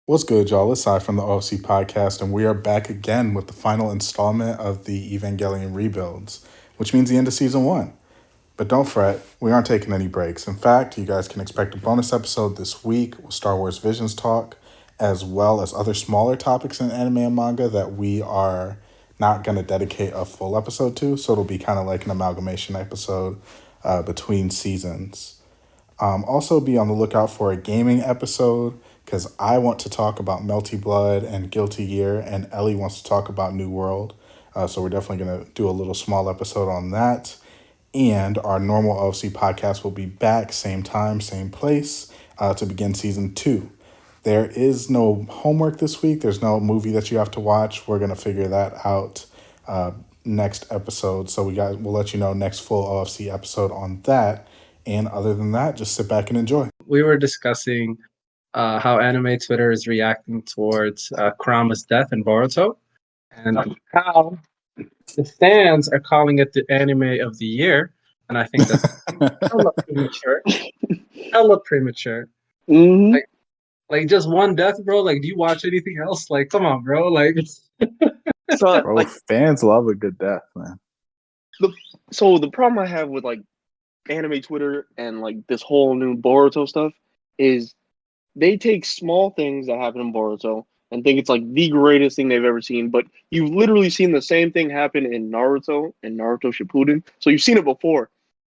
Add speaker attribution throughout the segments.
Speaker 1: What's good, y'all? It's Sai from the OFC podcast, and we are back again with the final installment of the Evangelion rebuilds, which means the end of season one. But don't fret, we aren't taking any breaks. In fact, you guys can expect a bonus episode this week with Star Wars Visions talk, as well as other smaller topics in anime and manga that we are not going to dedicate a full episode to. So it'll be kind of like an amalgamation episode between seasons. Also, be on the lookout for a gaming episode because I want to talk about Melty Blood and Guilty Gear, and Ellie wants to talk about New World. So we're definitely going to do a little small episode on that. And our normal OFC podcast will be back, same time, same place, to begin season 2. There is no homework this week. There's no movie that you have to watch. We're going to figure that out next episode. So we'll let you know next full OFC episode on that. And other than that, just sit back and enjoy.
Speaker 2: We were discussing how anime Twitter is reacting towards Kurama's death in Boruto, and how the fans are calling it the anime of the year. And I think that's hella premature. Hella premature.
Speaker 3: Mm-hmm.
Speaker 2: Like just one death, bro. Like, do you watch anything else? Like, come on, bro. Like,
Speaker 3: So,
Speaker 1: Bro, fans love a good death, man.
Speaker 3: so the problem I have with like anime Twitter and like this whole new Boruto stuff is they take small things that happen in Boruto and think it's like the greatest thing they've ever seen, but you've literally seen the same thing happen in Naruto and Naruto Shippuden. So you've seen it before,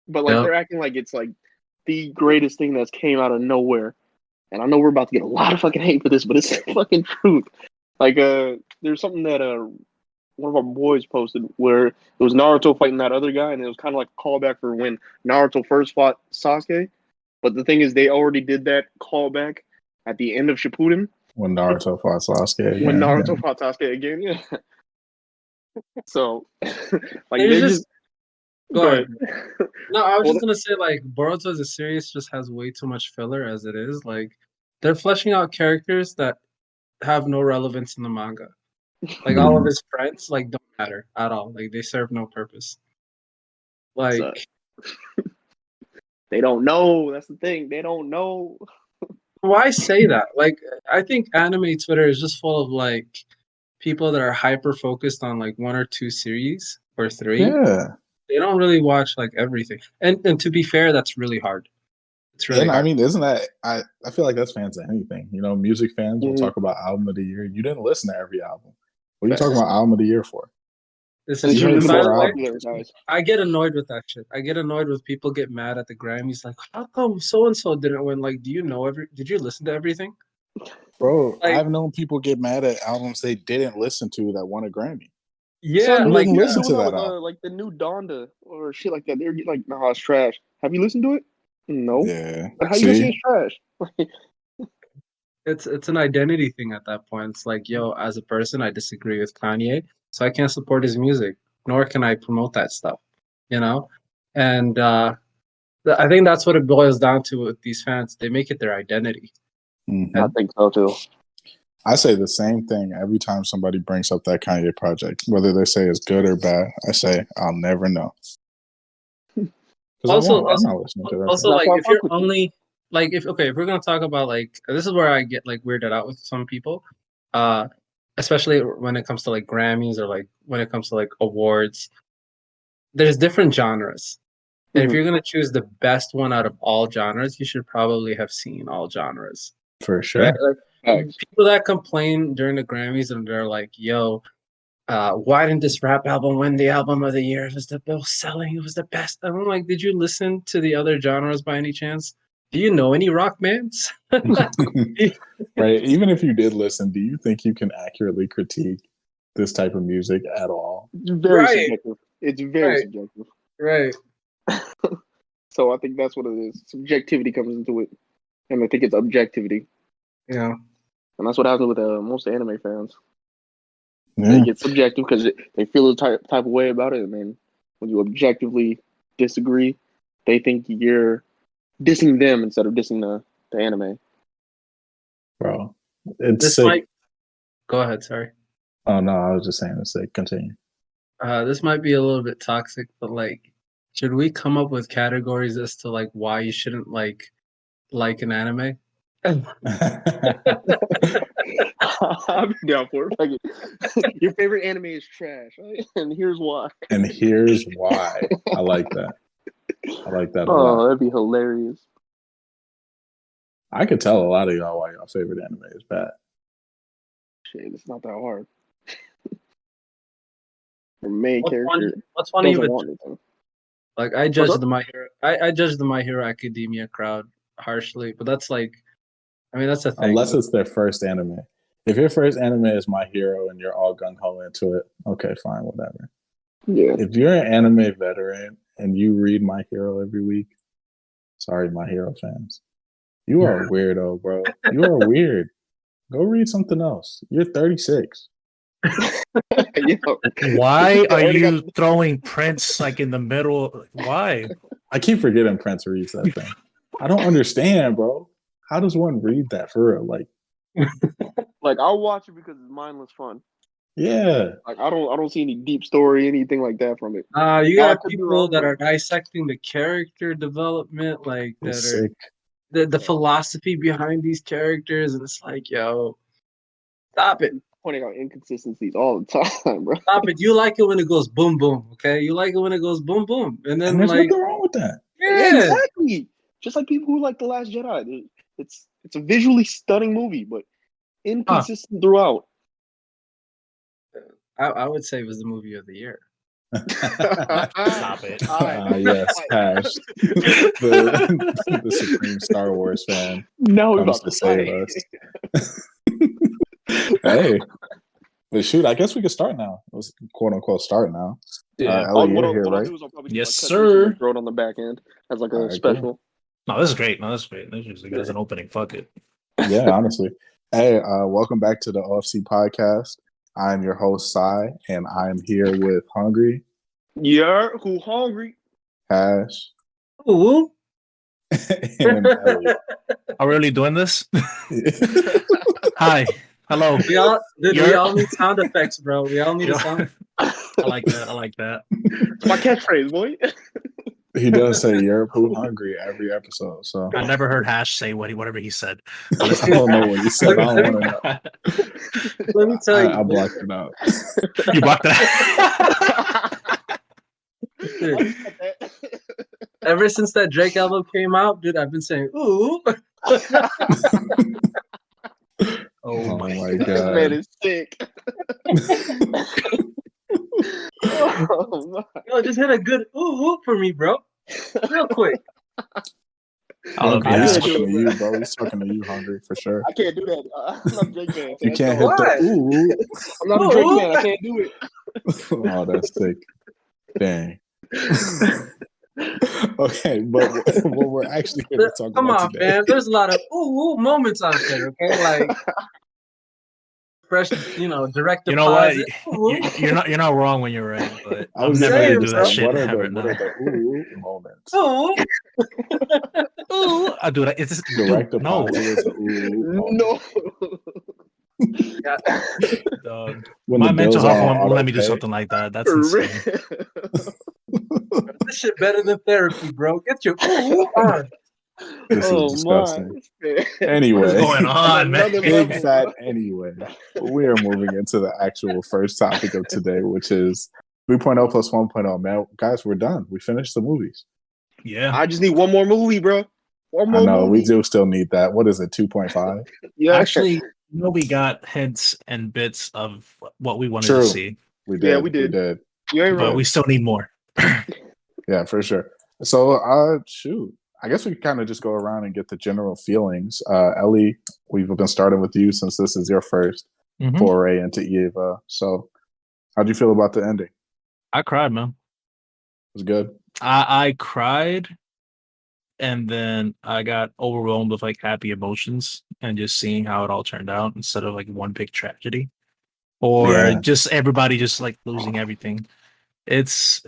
Speaker 3: but like they're acting like it's like the greatest thing that's came out of nowhere. And I know we're about to get a lot of fucking hate for this, but it's the fucking truth. Like there's something that one of our boys posted where it was Naruto fighting that other guy, and it was kind of like a callback for when Naruto first fought Sasuke. But the thing is, they already did that callback at the end of Shippuden.
Speaker 1: When Naruto fought Sasuke again.
Speaker 3: When Naruto fought Sasuke again, yeah. So, like,
Speaker 2: It's
Speaker 3: they
Speaker 2: just-
Speaker 3: just...
Speaker 2: go ahead. No, I was
Speaker 3: Well,
Speaker 2: just gonna say, like, Boruto as a series just has way too much filler as it is. Like, they're fleshing out characters that have no relevance in the manga. Like, all of his friends, like, don't matter at all. Like, they serve no purpose. Like,
Speaker 3: So- they don't know. That's the thing. They don't know.
Speaker 2: why say that? Like, I think anime Twitter is just full of, like, people that are hyper focused on, like, one or two series or three.
Speaker 1: Yeah.
Speaker 2: They don't really watch, like, everything. And to be fair, that's really hard. It's really
Speaker 1: And
Speaker 2: hard.
Speaker 1: I mean, isn't that, I feel like that's fans of anything. You know, music fans will
Speaker 3: Mhm.
Speaker 1: talk about album of the year. You didn't listen to every album. What are you
Speaker 3: That's-
Speaker 1: talking about album of the year for?
Speaker 2: This
Speaker 3: And
Speaker 2: is
Speaker 3: it's
Speaker 1: You
Speaker 2: true.
Speaker 3: usually
Speaker 1: heard
Speaker 3: the
Speaker 2: By
Speaker 3: most
Speaker 2: the way,
Speaker 3: popular guys.
Speaker 2: I get annoyed with that shit. I get annoyed with people get mad at the Grammys. Like, how come so and so didn't win? Like, do you know did you listen to everything?
Speaker 1: Bro,
Speaker 2: Like-
Speaker 1: I've known people get mad at albums they didn't listen to that won a Grammy.
Speaker 2: Yeah,
Speaker 3: Son,
Speaker 1: Who
Speaker 2: like
Speaker 1: didn't listen
Speaker 3: doing
Speaker 1: to
Speaker 3: that
Speaker 1: that
Speaker 3: with,
Speaker 1: album?
Speaker 3: like the new Donda or shit like that. They're like, nah, it's trash. Have you listened to it? No.
Speaker 1: Yeah.
Speaker 3: But how you gonna say
Speaker 1: See?
Speaker 3: it's trash?
Speaker 2: it's an identity thing at that point. It's like, yo, as a person, I disagree with Kanye, so I can't support his music, nor can I promote that stuff. You know, and I think that's what it boils down to with these fans. They make it their identity.
Speaker 1: Mhm.
Speaker 3: I think so too.
Speaker 1: I say the same thing every time somebody brings up that Kanye project. Whether they say it's good or bad, I say, I'll never know. 'Cause
Speaker 2: Also-
Speaker 1: I'm not listening to that.
Speaker 2: Also,
Speaker 3: That's
Speaker 2: like,
Speaker 3: why I
Speaker 2: if you're
Speaker 3: fuck with you.
Speaker 2: only like, if we're gonna talk about, like, this is where I get like weirded out with some people, especially when it comes to like Grammys or like when it comes to like awards. There's different genres, and if
Speaker 3: Mhm.
Speaker 2: you're gonna choose the best one out of all genres, you should probably have seen all genres.
Speaker 1: For sure.
Speaker 2: Right? Like,
Speaker 3: Facts.
Speaker 2: people that complain during the Grammys and they're like, "Yo, why didn't this rap album win the album of the year? It was the most selling. It was the best." And I'm like, did you listen to the other genres by any chance? Do you know any rock bands?
Speaker 1: Right. Even if you did listen, do you think you can accurately critique this type of music at all?
Speaker 3: It's very
Speaker 2: Right.
Speaker 3: subjective. It's very
Speaker 2: Right.
Speaker 3: subjective.
Speaker 2: Right.
Speaker 3: So I think that's what it is. Subjectivity comes into it, and I think it's objectivity,
Speaker 2: Yeah.
Speaker 3: and that's what happens with most anime fans.
Speaker 1: Yeah.
Speaker 3: They get subjective because they feel a type of way about it, and then when you objectively disagree, they think you're dissing them instead of dissing the anime.
Speaker 1: Bro. It's
Speaker 2: This
Speaker 1: sick.
Speaker 2: might go ahead, sorry.
Speaker 1: Oh, no, I was just saying it's sick. Continue.
Speaker 2: This might be a little bit toxic, but like, should we come up with categories as to like why you shouldn't like an anime?
Speaker 3: I'll be down for it. Your favorite anime is trash, right? And here's why.
Speaker 1: And here's why. I like that. I like that a
Speaker 3: Oh,
Speaker 1: lot.
Speaker 3: that'd be hilarious.
Speaker 1: I could tell a lot of y'all why y'all favorite anime is bad.
Speaker 3: Shit, it's not that hard. The main character
Speaker 2: What's funny
Speaker 3: doesn't
Speaker 2: with
Speaker 3: want anything.
Speaker 2: like I judged the My Hero I judged the My Hero Academia crowd harshly, but that's like I mean that's a thing.
Speaker 1: Unless it's their first anime. If your first anime is My Hero and you're all gung ho into it, okay, fine, whatever.
Speaker 3: Yeah.
Speaker 1: If you're an anime veteran and you read My Hero every week, sorry, My Hero fans, you are a weirdo, bro. You are weird. Go read something else. You're 36.
Speaker 4: Why are you throwing Prince like in the middle? Why?
Speaker 1: I keep forgetting Prince reads that thing. I don't understand, bro. How does one read that for real?
Speaker 3: Like I'll watch it because it's mindless fun.
Speaker 1: Yeah.
Speaker 3: Like I don't see any deep story, anything like that from it.
Speaker 2: You got people that are dissecting the character development, like that
Speaker 1: sick.
Speaker 2: are the philosophy behind these characters, and it's like, yo, stop it.
Speaker 3: Pointing out inconsistencies all the time, bro.
Speaker 2: Stop it. You like it when it goes boom boom, okay? You like it when it goes boom boom. And then
Speaker 1: there's
Speaker 2: like
Speaker 1: nothing wrong with that.
Speaker 3: Yeah, exactly. Just like people who like The Last Jedi. It's a visually stunning movie, but inconsistent throughout.
Speaker 2: I would say it was the movie of the year.
Speaker 4: Stop it.
Speaker 1: Yes, Haash, the supreme Star Wars fan,
Speaker 3: no,
Speaker 1: comes to save us. Hey, but shoot, I guess we can start now. It was quote unquote start now.
Speaker 4: Yeah.
Speaker 1: Ellie, you're here, right?
Speaker 4: Yes, sir.
Speaker 3: Throw it on the back end as like a
Speaker 1: All right,
Speaker 3: special.
Speaker 1: cool.
Speaker 4: No, this is great. No, this is great. This is good as an opening. Fuck it.
Speaker 1: Yeah, honestly. Hey, welcome back to the OFC podcast. I'm your host, Sai, and I'm here with Hungri.
Speaker 3: Yeah, who hungry?
Speaker 1: Haash.
Speaker 2: Ooh.
Speaker 1: And Ellie.
Speaker 4: Are we really doing this? Hi. Hello.
Speaker 2: We all need sound effects, bro. We all need a sound.
Speaker 4: I like that. I like that.
Speaker 3: It's my catchphrase, boy.
Speaker 1: He does say "You're poo hungry" every episode. So
Speaker 4: I never heard Haash say whatever he said.
Speaker 1: I don't know what he said. I don't want to know.
Speaker 2: Let me tell you.
Speaker 1: I blocked it out.
Speaker 4: You blocked that.
Speaker 2: Dude, ever since that Drake album came out, dude, I've been saying "ooh."
Speaker 1: Oh my
Speaker 3: This
Speaker 1: god,
Speaker 3: man is sick. Oh my.
Speaker 2: Yo, just hit a good ooh for me, bro. Real quick.
Speaker 4: I love
Speaker 1: He's
Speaker 4: you.
Speaker 1: talking to you, bro. He's talking to you, Hungry, for sure.
Speaker 3: I can't do that. I'm not a Drake fan.
Speaker 1: You can't hit the ooh.
Speaker 3: I'm not a Drake fan. I can't do it.
Speaker 1: Oh, that's sick. Dang. Okay, but what we're actually here to talk
Speaker 2: Come
Speaker 1: about
Speaker 2: on,
Speaker 1: today.
Speaker 2: man. There's a lot of ooh moments out there, okay? Like fresh, direct deposit.
Speaker 4: You know what? You're not wrong when you're right, but
Speaker 1: I was
Speaker 4: never
Speaker 2: saying,
Speaker 4: gonna do that
Speaker 2: bro.
Speaker 4: shit
Speaker 1: What are
Speaker 4: ever.
Speaker 1: the ooh moments?
Speaker 2: Ooh.
Speaker 4: Ooh, I do that. It's just
Speaker 1: Direct
Speaker 4: dude, no.
Speaker 1: deposit is a ooh moment.
Speaker 3: No.
Speaker 4: Dog.
Speaker 1: When
Speaker 4: My
Speaker 1: the
Speaker 4: mental
Speaker 1: bills are
Speaker 4: health
Speaker 1: on
Speaker 4: won't let me do
Speaker 1: auto-pay.
Speaker 4: something like that. That's
Speaker 3: For
Speaker 4: insane.
Speaker 3: real.
Speaker 2: This shit better than therapy, bro. Get your ooh on.
Speaker 1: This is disgusting. Anyway,
Speaker 4: What is going on, man?
Speaker 3: Another
Speaker 1: big
Speaker 3: level,
Speaker 1: fat
Speaker 3: bro.
Speaker 1: anyway. We are moving into the actual first topic of today, which is 3.0 plus 1.0. Man, guys, we're done. We finished the movies.
Speaker 4: Yeah.
Speaker 3: I just need one more movie, bro. One more
Speaker 1: I know
Speaker 3: movie.
Speaker 1: we do still need that. What is it? 2.5.
Speaker 3: Yeah.
Speaker 4: Actually, we got hints and bits of what we wanted
Speaker 1: True.
Speaker 4: to see,
Speaker 1: We did.
Speaker 3: Yeah, we did. You ain't
Speaker 4: but
Speaker 3: wrong.
Speaker 4: we still need more.
Speaker 1: Yeah, for sure. So, shoot. I guess we can kind of just go around and get the general feelings. Ellie, we've been starting with you since this is your first
Speaker 4: Mhm.
Speaker 1: foray into Eva. So, how'd you feel about the ending?
Speaker 4: I cried, man.
Speaker 1: It was good.
Speaker 4: I cried, and then I got overwhelmed with like happy emotions and just seeing how it all turned out instead of like one big tragedy or
Speaker 1: Yeah.
Speaker 4: just everybody just like losing everything. It's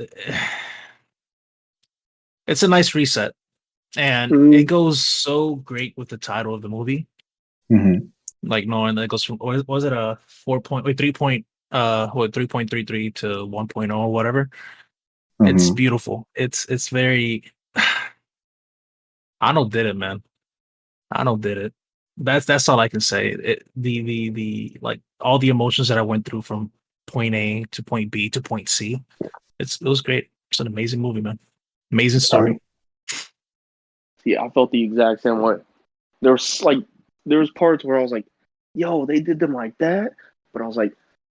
Speaker 4: a nice reset, and it goes so great with the title of the movie.
Speaker 1: Mm-hmm.
Speaker 4: Like knowing that it goes from was it a 3.33 to 1.0 or whatever. It's
Speaker 1: Mm-hmm.
Speaker 4: beautiful. It's very. Ano did it, man. Ano did it. That's all I can say. The like all the emotions that I went through from point A to point B to point C. It was great. It's an amazing movie, man. Amazing story.
Speaker 3: Yeah, I felt the exact same way. There was parts where I was like, "Yo, they did them like that," but I was like,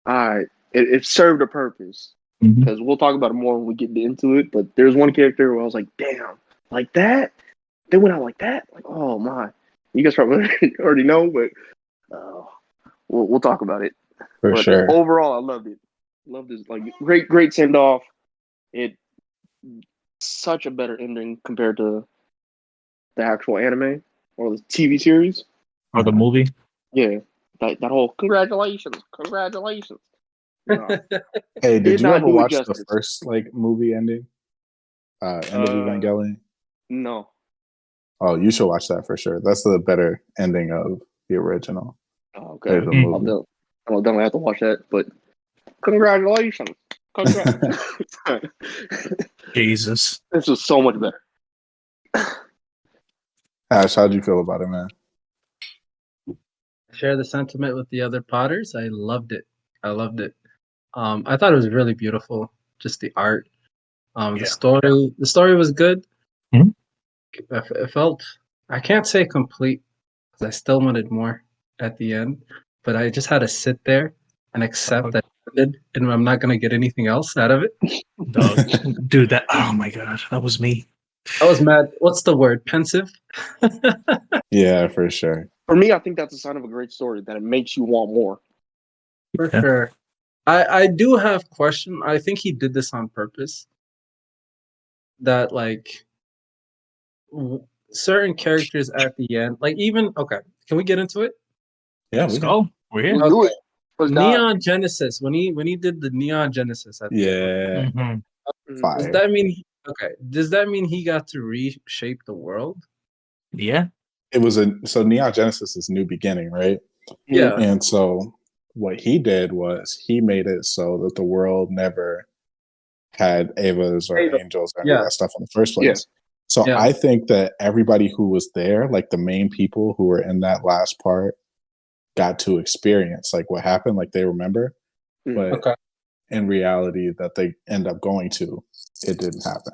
Speaker 3: "All right, it served a purpose."
Speaker 4: Mhm.
Speaker 3: Because we'll talk about it more when we get into it. But there's one character where I was like, "Damn, like that? They went out like that? Like, oh my!" You guys probably already know, but we'll talk about it.
Speaker 1: For
Speaker 3: But
Speaker 1: sure.
Speaker 3: overall, I loved it. Loved this, like, great send off. It such a better ending compared to the actual anime or the TV series.
Speaker 4: Or the movie.
Speaker 3: Yeah, that whole congratulations. No,
Speaker 1: Hey, did
Speaker 3: did
Speaker 1: you
Speaker 3: not
Speaker 1: ever
Speaker 3: do it
Speaker 1: watch the
Speaker 3: justice.
Speaker 1: first like movie ending? End of Evangelion?
Speaker 3: No.
Speaker 1: Oh, you should watch that for sure. That's the better ending of the original.
Speaker 3: Oh, okay.
Speaker 1: There's a
Speaker 4: Mm.
Speaker 1: movie.
Speaker 3: I'll definitely have to watch that. But congratulations. Congrats.
Speaker 4: Jesus.
Speaker 3: This was so much better.
Speaker 1: Haash, how'd you feel about it, man?
Speaker 2: Share the sentiment with the other Potters. I loved it. I thought it was really beautiful. Just the art.
Speaker 4: Yeah.
Speaker 2: The story was good.
Speaker 4: Mhm.
Speaker 2: It felt, I can't say complete because I still wanted more at the end, but I just had to sit there and accept that it ended, and I'm not gonna get anything else out of it.
Speaker 4: Dog. Dude, oh my god, that was me.
Speaker 2: I was mad. What's the word? Pensive.
Speaker 1: Yeah, for sure.
Speaker 3: For me, I think that's a sign of a great story, that it makes you want more.
Speaker 2: For
Speaker 4: Yeah.
Speaker 2: sure. I do have question. I think he did this on purpose. That like certain characters at the end, like even okay, can we get into it?
Speaker 1: Yeah,
Speaker 4: Let's
Speaker 1: we can.
Speaker 4: go. We're here.
Speaker 3: Let's do it. Let's dive.
Speaker 2: Neon Genesis, when he did the Neon Genesis at the end,
Speaker 1: Yeah,
Speaker 4: Mhm.
Speaker 2: does
Speaker 1: fire.
Speaker 2: that mean does that mean he got to reshape the world?
Speaker 4: Yeah.
Speaker 1: It was so Neon Genesis is New Beginning, right?
Speaker 2: Yeah.
Speaker 1: And so what he did was he made it so that the world never had Avas or
Speaker 2: Ava.
Speaker 1: angels or any of
Speaker 2: Yeah.
Speaker 1: that stuff in the first
Speaker 3: Yeah.
Speaker 1: place. So
Speaker 2: Yeah.
Speaker 1: I think that everybody who was there, like the main people who were in that last part, got to experience like what happened, like they remember. But
Speaker 2: Okay.
Speaker 1: in reality, that they end up going to, it didn't happen.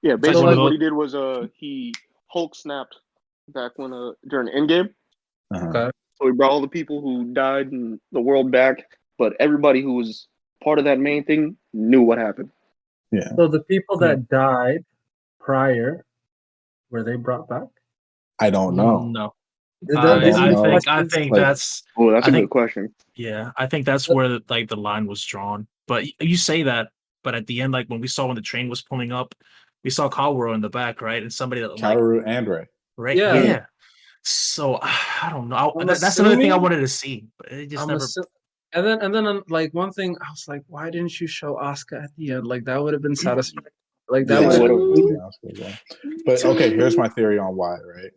Speaker 3: Yeah,
Speaker 4: It's like one
Speaker 3: basically
Speaker 4: of
Speaker 3: what
Speaker 4: those-
Speaker 3: he did was he Hulk snapped back when during Endgame.
Speaker 1: Uh-huh.
Speaker 2: Okay.
Speaker 3: So he brought all the people who died in the world back, but everybody who was part of that main thing knew what happened.
Speaker 1: Yeah,
Speaker 2: So the people that died prior, were they brought back?
Speaker 1: I don't know.
Speaker 4: No.
Speaker 2: Did
Speaker 1: I
Speaker 2: these
Speaker 1: don't know.
Speaker 4: I
Speaker 2: questions-
Speaker 4: think
Speaker 1: Like-
Speaker 4: that's
Speaker 3: Oh, that's
Speaker 4: I
Speaker 3: a
Speaker 4: think-
Speaker 3: good question.
Speaker 4: yeah. I think that's where like the line was drawn. But you say that, but at the end, like when the train was pulling up, we saw Kaworu in the back, right? And somebody that like
Speaker 1: Kaoru and Ray.
Speaker 4: right,
Speaker 2: Yeah.
Speaker 4: yeah. So I don't know.
Speaker 2: I'm
Speaker 4: That's another thing I
Speaker 2: assuming-
Speaker 4: wanted to see, but it just
Speaker 2: I'm
Speaker 4: never.
Speaker 2: and then like one thing I was like, why didn't you show Asuka at the end? Like that would have been satisfying. Like that
Speaker 1: Yeah,
Speaker 2: would
Speaker 3: would've-
Speaker 2: have
Speaker 1: yeah, as well. But okay, here's my theory on why, right?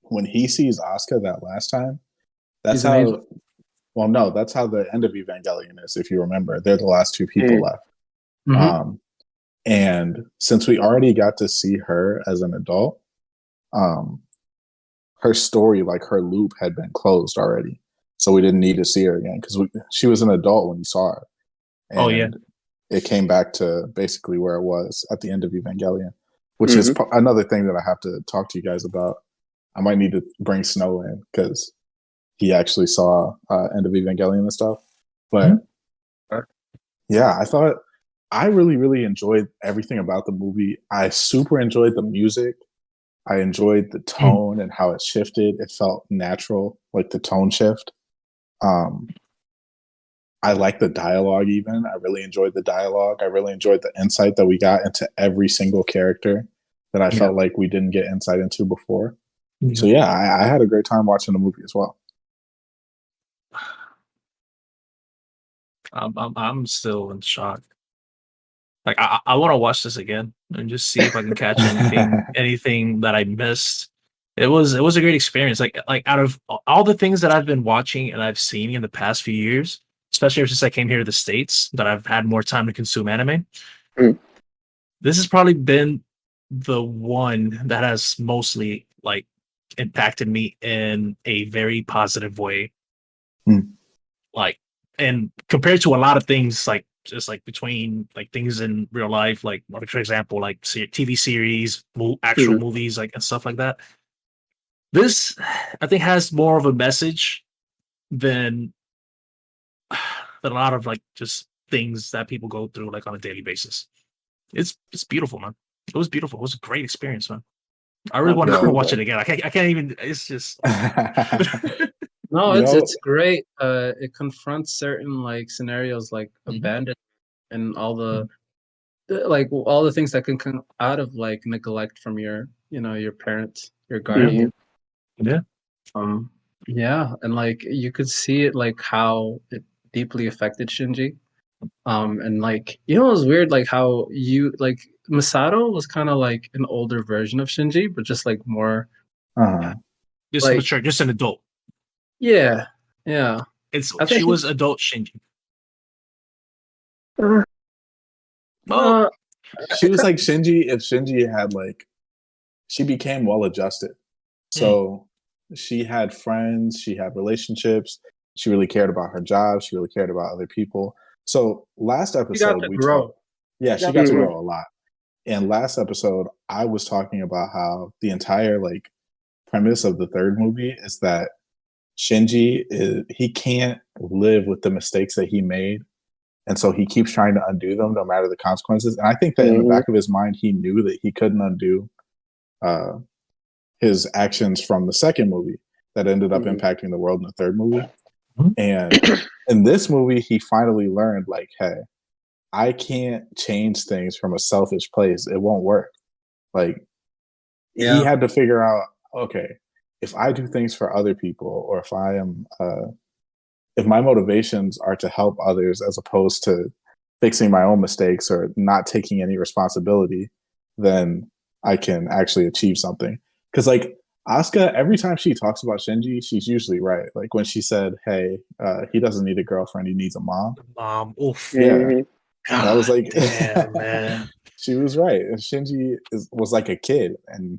Speaker 1: When he sees Asuka that last time, that's
Speaker 2: He's an
Speaker 1: how
Speaker 2: angel.
Speaker 1: well no, that's how the end of Evangelion is, if you remember. They're the last two people
Speaker 3: Mm.
Speaker 1: left.
Speaker 2: Mhm.
Speaker 1: And since we already got to see her as an adult, her story, like her loop, had been closed already, so we didn't need to see her again because she was an adult when you saw her. And
Speaker 4: Oh, yeah.
Speaker 1: it came back to basically where it was at the end of Evangelion, which is another thing that I have to talk to you guys about. I might need to bring Snow in because he actually saw end of Evangelion and stuff. But yeah, I really, really enjoyed everything about the movie. I super enjoyed the music. I enjoyed the tone and how it shifted. It felt natural, like the tone shift. I like the dialogue even. I really enjoyed the dialogue. I really enjoyed the insight that we got into every single character that I felt like we didn't get insight into before. So yeah, I had a great time watching the movie as well.
Speaker 4: I'm still in shock. Like I want to watch this again and just see if I can catch anything that I missed. It was a great experience. Like out of all the things that I've been watching and I've seen in the past few years, especially ever since I came here to the States, that I've had more time to consume anime. This has probably been the one that has mostly like impacted me in a very positive way. Like, and compared to a lot of things, like just like between like things in real life, like for example, like TV series, actual movies, like and stuff like that. This, I think, has more of a message than a lot of like just things that people go through like on a daily basis. It's beautiful, man. It was beautiful. It was a great experience, man. I really want to watch it again. I can't even. It's just.
Speaker 2: No,
Speaker 1: You know-
Speaker 2: it's great. It confronts certain like scenarios like abandonment and all the like all the things that can come out of like neglect from your your parents, your guardian.
Speaker 4: Yeah.
Speaker 2: Yeah, and like you could see it like how it deeply affected Shinji. And like it was weird like how you like Masato was kind of like an older version of Shinji, but just like more
Speaker 4: Just
Speaker 2: like
Speaker 4: mature, just an adult.
Speaker 2: yeah.
Speaker 4: She was adult Shinji.
Speaker 2: Well,
Speaker 5: she was like Shinji if Shinji had like she became well adjusted. So she had friends, she had relationships, she really cared about her job, she really cared about other people. So last episode we talked. Yeah, she got to grow a lot. And last episode I was talking about how the entire like premise of the third movie is that Shinji he can't live with the mistakes that he made. And so he keeps trying to undo them no matter the consequences. And I think that in the back of his mind, he knew that he couldn't undo his actions from the second movie that ended up impacting the world in the third movie. And in this movie, he finally learned, like, hey, I can't change things from a selfish place. It won't work. Like, he had to figure out, okay, if I do things for other people, or if I am, if my motivations are to help others as opposed to fixing my own mistakes or not taking any responsibility, then I can actually achieve something. Because like Asuka, every time she talks about Shinji, she's usually right. Like when she said, "Hey, he doesn't need a girlfriend; he needs a mom."
Speaker 4: Mom, oof.
Speaker 5: Yeah,
Speaker 4: God,
Speaker 5: that was like,
Speaker 4: damn, man.
Speaker 5: She was right. And Shinji was like a kid, and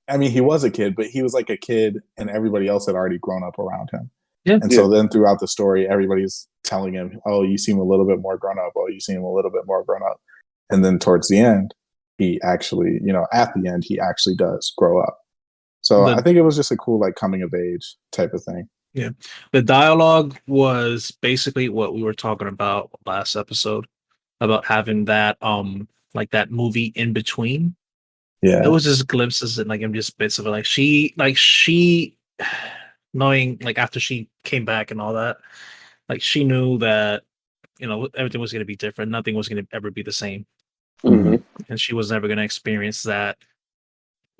Speaker 5: I mean, he was a kid, but he was like a kid, and everybody else had already grown up around him.
Speaker 4: Yeah.
Speaker 5: And so then throughout the story, everybody's telling him, "Oh, you seem a little bit more grown up. Oh, you seem a little bit more grown up." And then towards the end, he actually, at the end, he actually does grow up. So I think it was just a cool, like, coming of age type of thing.
Speaker 4: Yeah. The dialogue was basically what we were talking about last episode about having that, like that movie in between.
Speaker 5: Yeah.
Speaker 4: It was just glimpses and like just bits of it. Like she knowing like after she came back and all that, like she knew that, everything was going to be different. Nothing was going to ever be the same. And she was never going to experience that,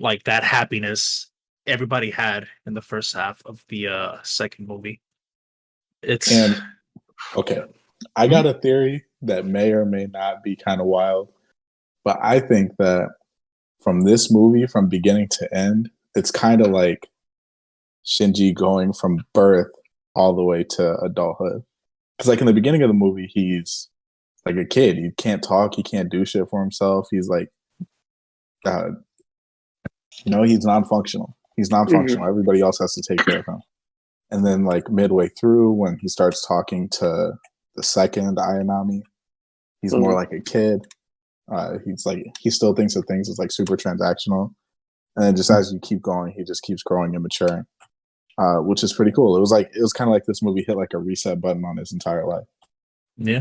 Speaker 4: like that happiness everybody had in the first half of the second movie.
Speaker 5: Okay, I got a theory that may or may not be kind of wild, but I think that from this movie, from beginning to end, it's kind of like Shinji going from birth all the way to adulthood. Because like in the beginning of the movie, he's like a kid. He can't talk. He can't do shit for himself. He's like, he's non-functional. He's non-functional. Everybody else has to take care of him. And then like midway through, when he starts talking to the second Ayanami, he's more like a kid. He still thinks of things as like super transactional. And then just as you keep going, he just keeps growing and maturing, which is pretty cool. It was kind of like this movie hit like a reset button on his entire life.
Speaker 4: Yeah.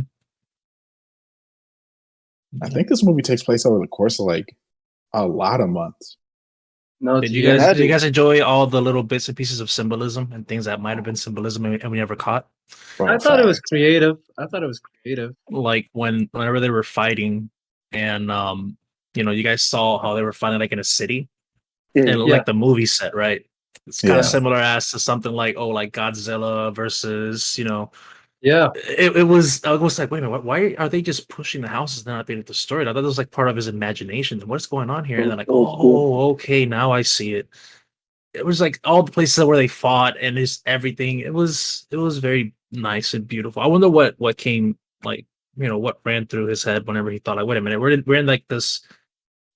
Speaker 5: I think this movie takes place over the course of like a lot of months.
Speaker 2: No,
Speaker 4: Did you guys enjoy all the little bits and pieces of symbolism and things that might have been symbolism and we never caught?
Speaker 2: I thought it was creative.
Speaker 4: Like whenever they were fighting, and you guys saw how they were fighting like in a city, and like the movie set, right? It's kind of similar as to something like like Godzilla versus
Speaker 2: Yeah.
Speaker 4: It was. I was like, wait a minute, why are they just pushing the houses and not being destroyed? I thought it was like part of his imagination. What's going on here? And then like, oh, okay, now I see it. It was like all the places where they fought and just everything. It was very nice and beautiful. I wonder what came like, what ran through his head whenever he thought like, wait a minute, we're in like this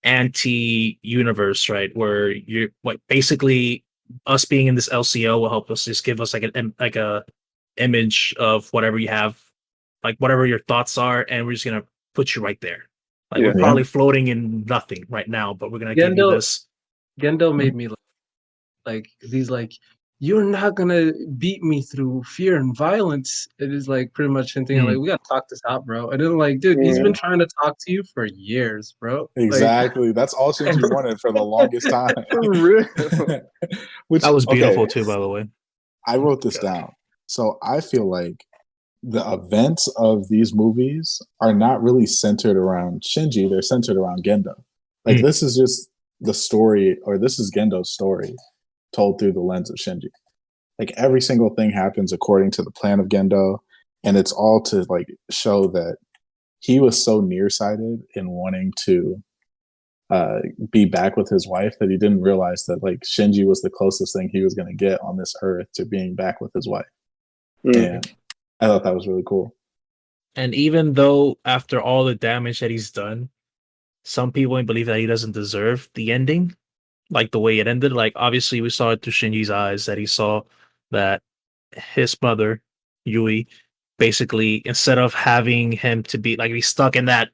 Speaker 4: anti-universe, right? Where you're like basically us being in this LCO will help us just give us like a image of whatever you have, like whatever your thoughts are, and we're just gonna put you right there. Like we're
Speaker 3: Yeah.
Speaker 4: probably floating in nothing right now, but we're gonna give you this.
Speaker 2: Gendo made me like he's like, you're not gonna beat me through fear and violence. It is like pretty much hinting at like we gotta talk this out, bro. And then like, dude, he's been trying to talk to you for years, bro.
Speaker 5: Exactly. That's all Shinji wanted for the longest time.
Speaker 3: For real.
Speaker 5: Which
Speaker 4: That was beautiful
Speaker 5: okay,
Speaker 4: too, by the way.
Speaker 5: I wrote this down. So I feel like the events of these movies are not really centered around Shinji, they're centered around Gendo. Like this is just the story, or this is Gendo's story told through the lens of Shinji. Like every single thing happens according to the plan of Gendo, and it's all to like show that he was so nearsighted in wanting to be back with his wife that he didn't realize that like Shinji was the closest thing he was going to get on this earth to being back with his wife. And I thought that was really cool.
Speaker 4: And even though after all the damage that he's done, some people believe that he doesn't deserve the ending, like the way it ended. Like obviously we saw it through Shinji's eyes that he saw that his mother, Yui, basically instead of having him to be like be stuck in that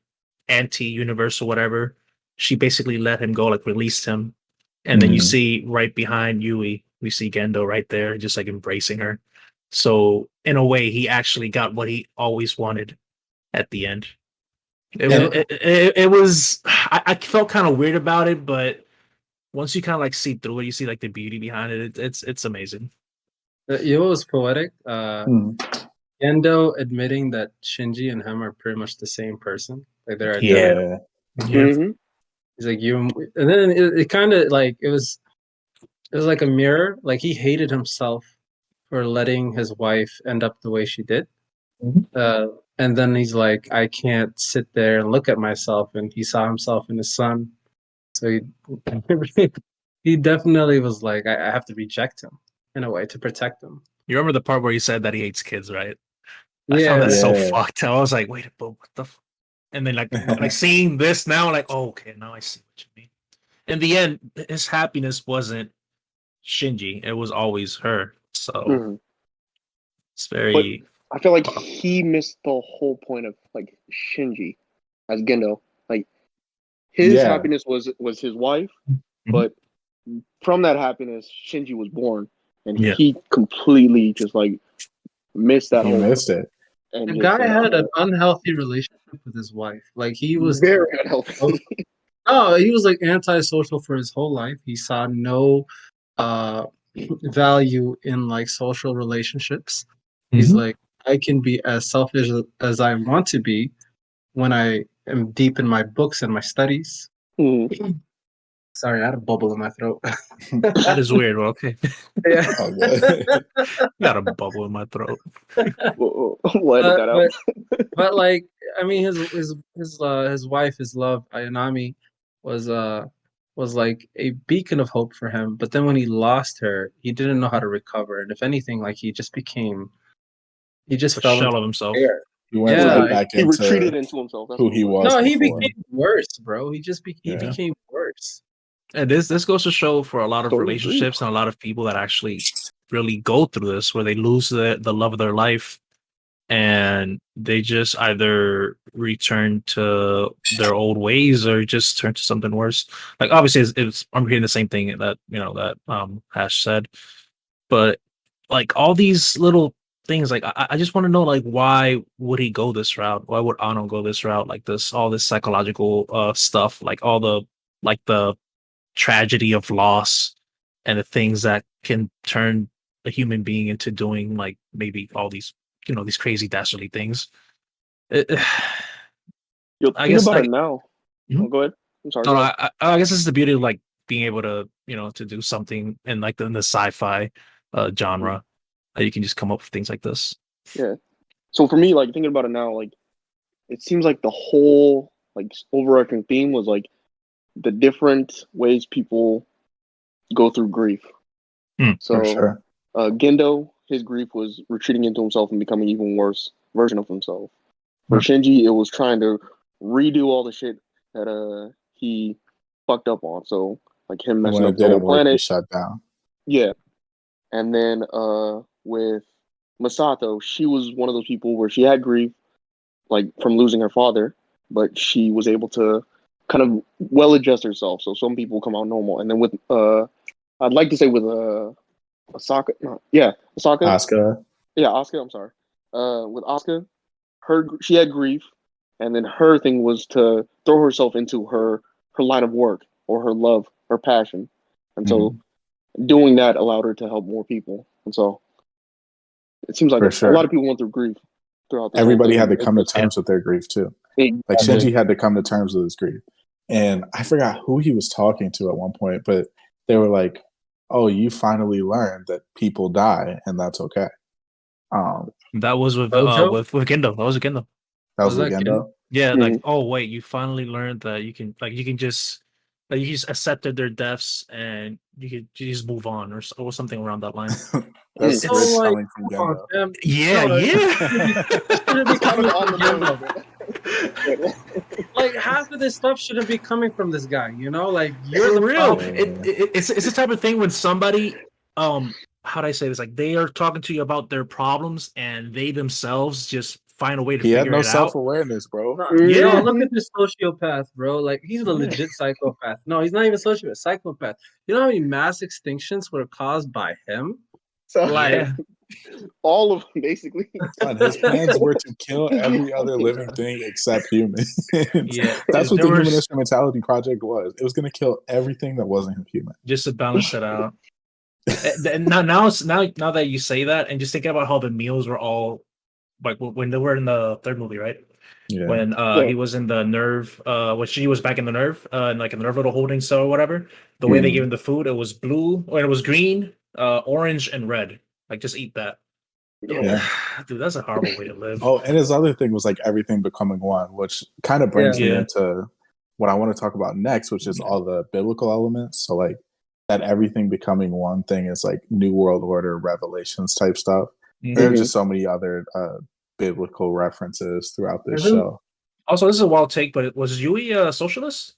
Speaker 4: anti-universe or whatever, she basically let him go, like released him. And then you see right behind Yui, we see Gendo right there, just like embracing her. So in a way, he actually got what he always wanted at the end. It was I felt kind of weird about it, but once you kind of like see through it, you see like the beauty behind it. It's amazing.
Speaker 2: You know what was poetic? Gendo admitting that Shinji and him are pretty much the same person. Like they're identical.
Speaker 5: Yeah.
Speaker 2: He's like you, and then it kind of like it was like a mirror. Like he hated himself for letting his wife end up the way she did. And then he's like, I can't sit there and look at myself. And he saw himself in his son. So he definitely was like, I have to reject him in a way to protect him.
Speaker 4: You remember the part where he said that he hates kids, right? I found that so fucked. I was like, wait, but what the and then like seeing this now, like, oh, okay, now I see what you mean. In the end, his happiness wasn't Shinji; it was always her. So it's very.
Speaker 3: But I feel like he missed the whole point of like Shinji as Gendo. Like his happiness was his wife, but from that happiness, Shinji was born, and he completely just like missed that.
Speaker 5: He missed it.
Speaker 2: And the guy had an unhealthy relationship with his wife. Like he was
Speaker 3: very unhealthy.
Speaker 2: Oh, he was like antisocial for his whole life. He saw no value in like social relationships. He's like, I can be as selfish as I want to be when I am deep in my books and my studies. Sorry, I had a bubble in my throat.
Speaker 4: That is weird. Well, okay.
Speaker 2: Yeah.
Speaker 4: Got a bubble in my throat.
Speaker 3: We'll edit that out.
Speaker 2: But like, I mean, his wife, his love, Ayanami, was like a beacon of hope for him. But then when he lost her, he didn't know how to recover. And if anything, like he just fell
Speaker 4: shell of himself.
Speaker 2: Air.
Speaker 5: He went right back
Speaker 3: he retreated into himself.
Speaker 5: Who he was.
Speaker 2: No, he
Speaker 5: before.
Speaker 2: became worse, bro. He became worse.
Speaker 4: And this goes to show for a lot of relationships and a lot of people that actually really go through this, where they lose the love of their life and they just either return to their old ways or just turn to something worse. Like obviously I'm hearing the same thing that Haash said, but like all these little things, like I just want to know, like, why would he go this route? Why would Ano go this route? Like all this psychological stuff, like all the tragedy of loss and the things that can turn a human being into doing like maybe all these these crazy dastardly things.
Speaker 3: Think about it now. Oh, go ahead. I'm sorry.
Speaker 4: No, I guess this is the beauty of like being able to to do something in like in the sci-fi genre. You can just come up with things like this.
Speaker 3: Yeah. So for me, like thinking about it now, like it seems like the whole like overarching theme was like the different ways people go through grief. So
Speaker 5: for sure.
Speaker 3: Gendo, his grief was retreating into himself and becoming an even worse version of himself. For Shinji, it was trying to redo all the shit that he fucked up on. So like him
Speaker 5: And
Speaker 3: messing
Speaker 5: when
Speaker 3: up
Speaker 5: it
Speaker 3: the whole
Speaker 5: didn't work, he
Speaker 3: planet.
Speaker 5: shut down.
Speaker 3: Yeah. And then with Masato, she was one of those people where she had grief, like from losing her father, but she was able to kind of well adjust herself. So some people come out normal. And then with I'd like to say with Asaka, no, yeah, Asaka,
Speaker 5: Asuka.
Speaker 3: yeah, Asuka. I'm sorry. With Asuka, she had grief, and then her thing was to throw herself into her line of work or her love, her passion, and so doing that allowed her to help more people. And so it seems like
Speaker 5: For
Speaker 3: a lot
Speaker 5: sure.
Speaker 3: of people went through grief throughout this whole
Speaker 5: Everybody
Speaker 3: thing.
Speaker 5: had to come to
Speaker 3: It's
Speaker 5: terms with their grief too.
Speaker 3: just-
Speaker 5: Like
Speaker 3: Exactly.
Speaker 5: Shinji had to come to terms with his grief. And I forgot who he was talking to at one point, but they were like, "Oh, you finally learned that people die, and that's okay."
Speaker 4: That was with
Speaker 2: Bojo?
Speaker 4: with Gendo. That was with Gendo.
Speaker 5: That was
Speaker 2: Was that
Speaker 5: Legendo.
Speaker 4: Yeah,
Speaker 3: Mhm.
Speaker 4: like, oh wait, you finally learned that you can just like you just accepted their deaths and you just move on or something around that line.
Speaker 5: That's
Speaker 3: So,
Speaker 5: rich
Speaker 2: like,
Speaker 5: coming from
Speaker 2: come on,
Speaker 5: Gendo.
Speaker 2: fam.
Speaker 4: Yeah,
Speaker 2: No,
Speaker 4: yeah.
Speaker 2: shouldn't be
Speaker 3: kind
Speaker 2: coming
Speaker 3: of on
Speaker 2: from
Speaker 3: the nose,
Speaker 2: Gendo.
Speaker 3: but
Speaker 2: Like half of this stuff shouldn't be coming from this guy. You know, like you're
Speaker 4: For
Speaker 2: the
Speaker 4: real.
Speaker 2: problem.
Speaker 4: It's the type of thing when somebody how do I say this? Like they are talking to you about their problems and they themselves just find a way to
Speaker 5: He had
Speaker 4: figure
Speaker 5: no
Speaker 4: it out.
Speaker 5: self-awareness, bro.
Speaker 2: No,
Speaker 4: Yeah.
Speaker 2: look at this sociopath, bro. Like he's a legit psychopath. No, he's not even sociopath. Psychopath. You know how many mass extinctions were caused by him?
Speaker 3: so
Speaker 2: Like,
Speaker 3: all of them basically.
Speaker 5: Son, his plans were to kill every other living thing except humans.
Speaker 4: Yeah.
Speaker 5: That's what
Speaker 4: There
Speaker 5: the
Speaker 4: was
Speaker 5: Human Instrumentality Project was. It was going to kill everything that wasn't human.
Speaker 4: just to balance it out. And now that you say that and just thinking about how the meals were all like when they were in the third movie, right?
Speaker 5: Yeah.
Speaker 4: When
Speaker 3: Yeah.
Speaker 4: he was in the nerve when she was back in the nerve and like in the nerve little holding cell or whatever, the way they gave him the food, it was blue or it was green, orange and red. Like just eat that.
Speaker 5: Yeah.
Speaker 4: Dude, that's a horrible way to live.
Speaker 5: Oh, and his other thing was like everything becoming one, which kind of brings me
Speaker 4: Yeah.
Speaker 5: into what I want to talk about next, which is all the biblical elements. So like that everything becoming one thing is like New World Order, Revelations type stuff. There are
Speaker 3: Mhm.
Speaker 5: just so many other biblical references throughout this
Speaker 4: Mhm.
Speaker 5: show.
Speaker 4: Also, this is a wild take, but was Yui a socialist?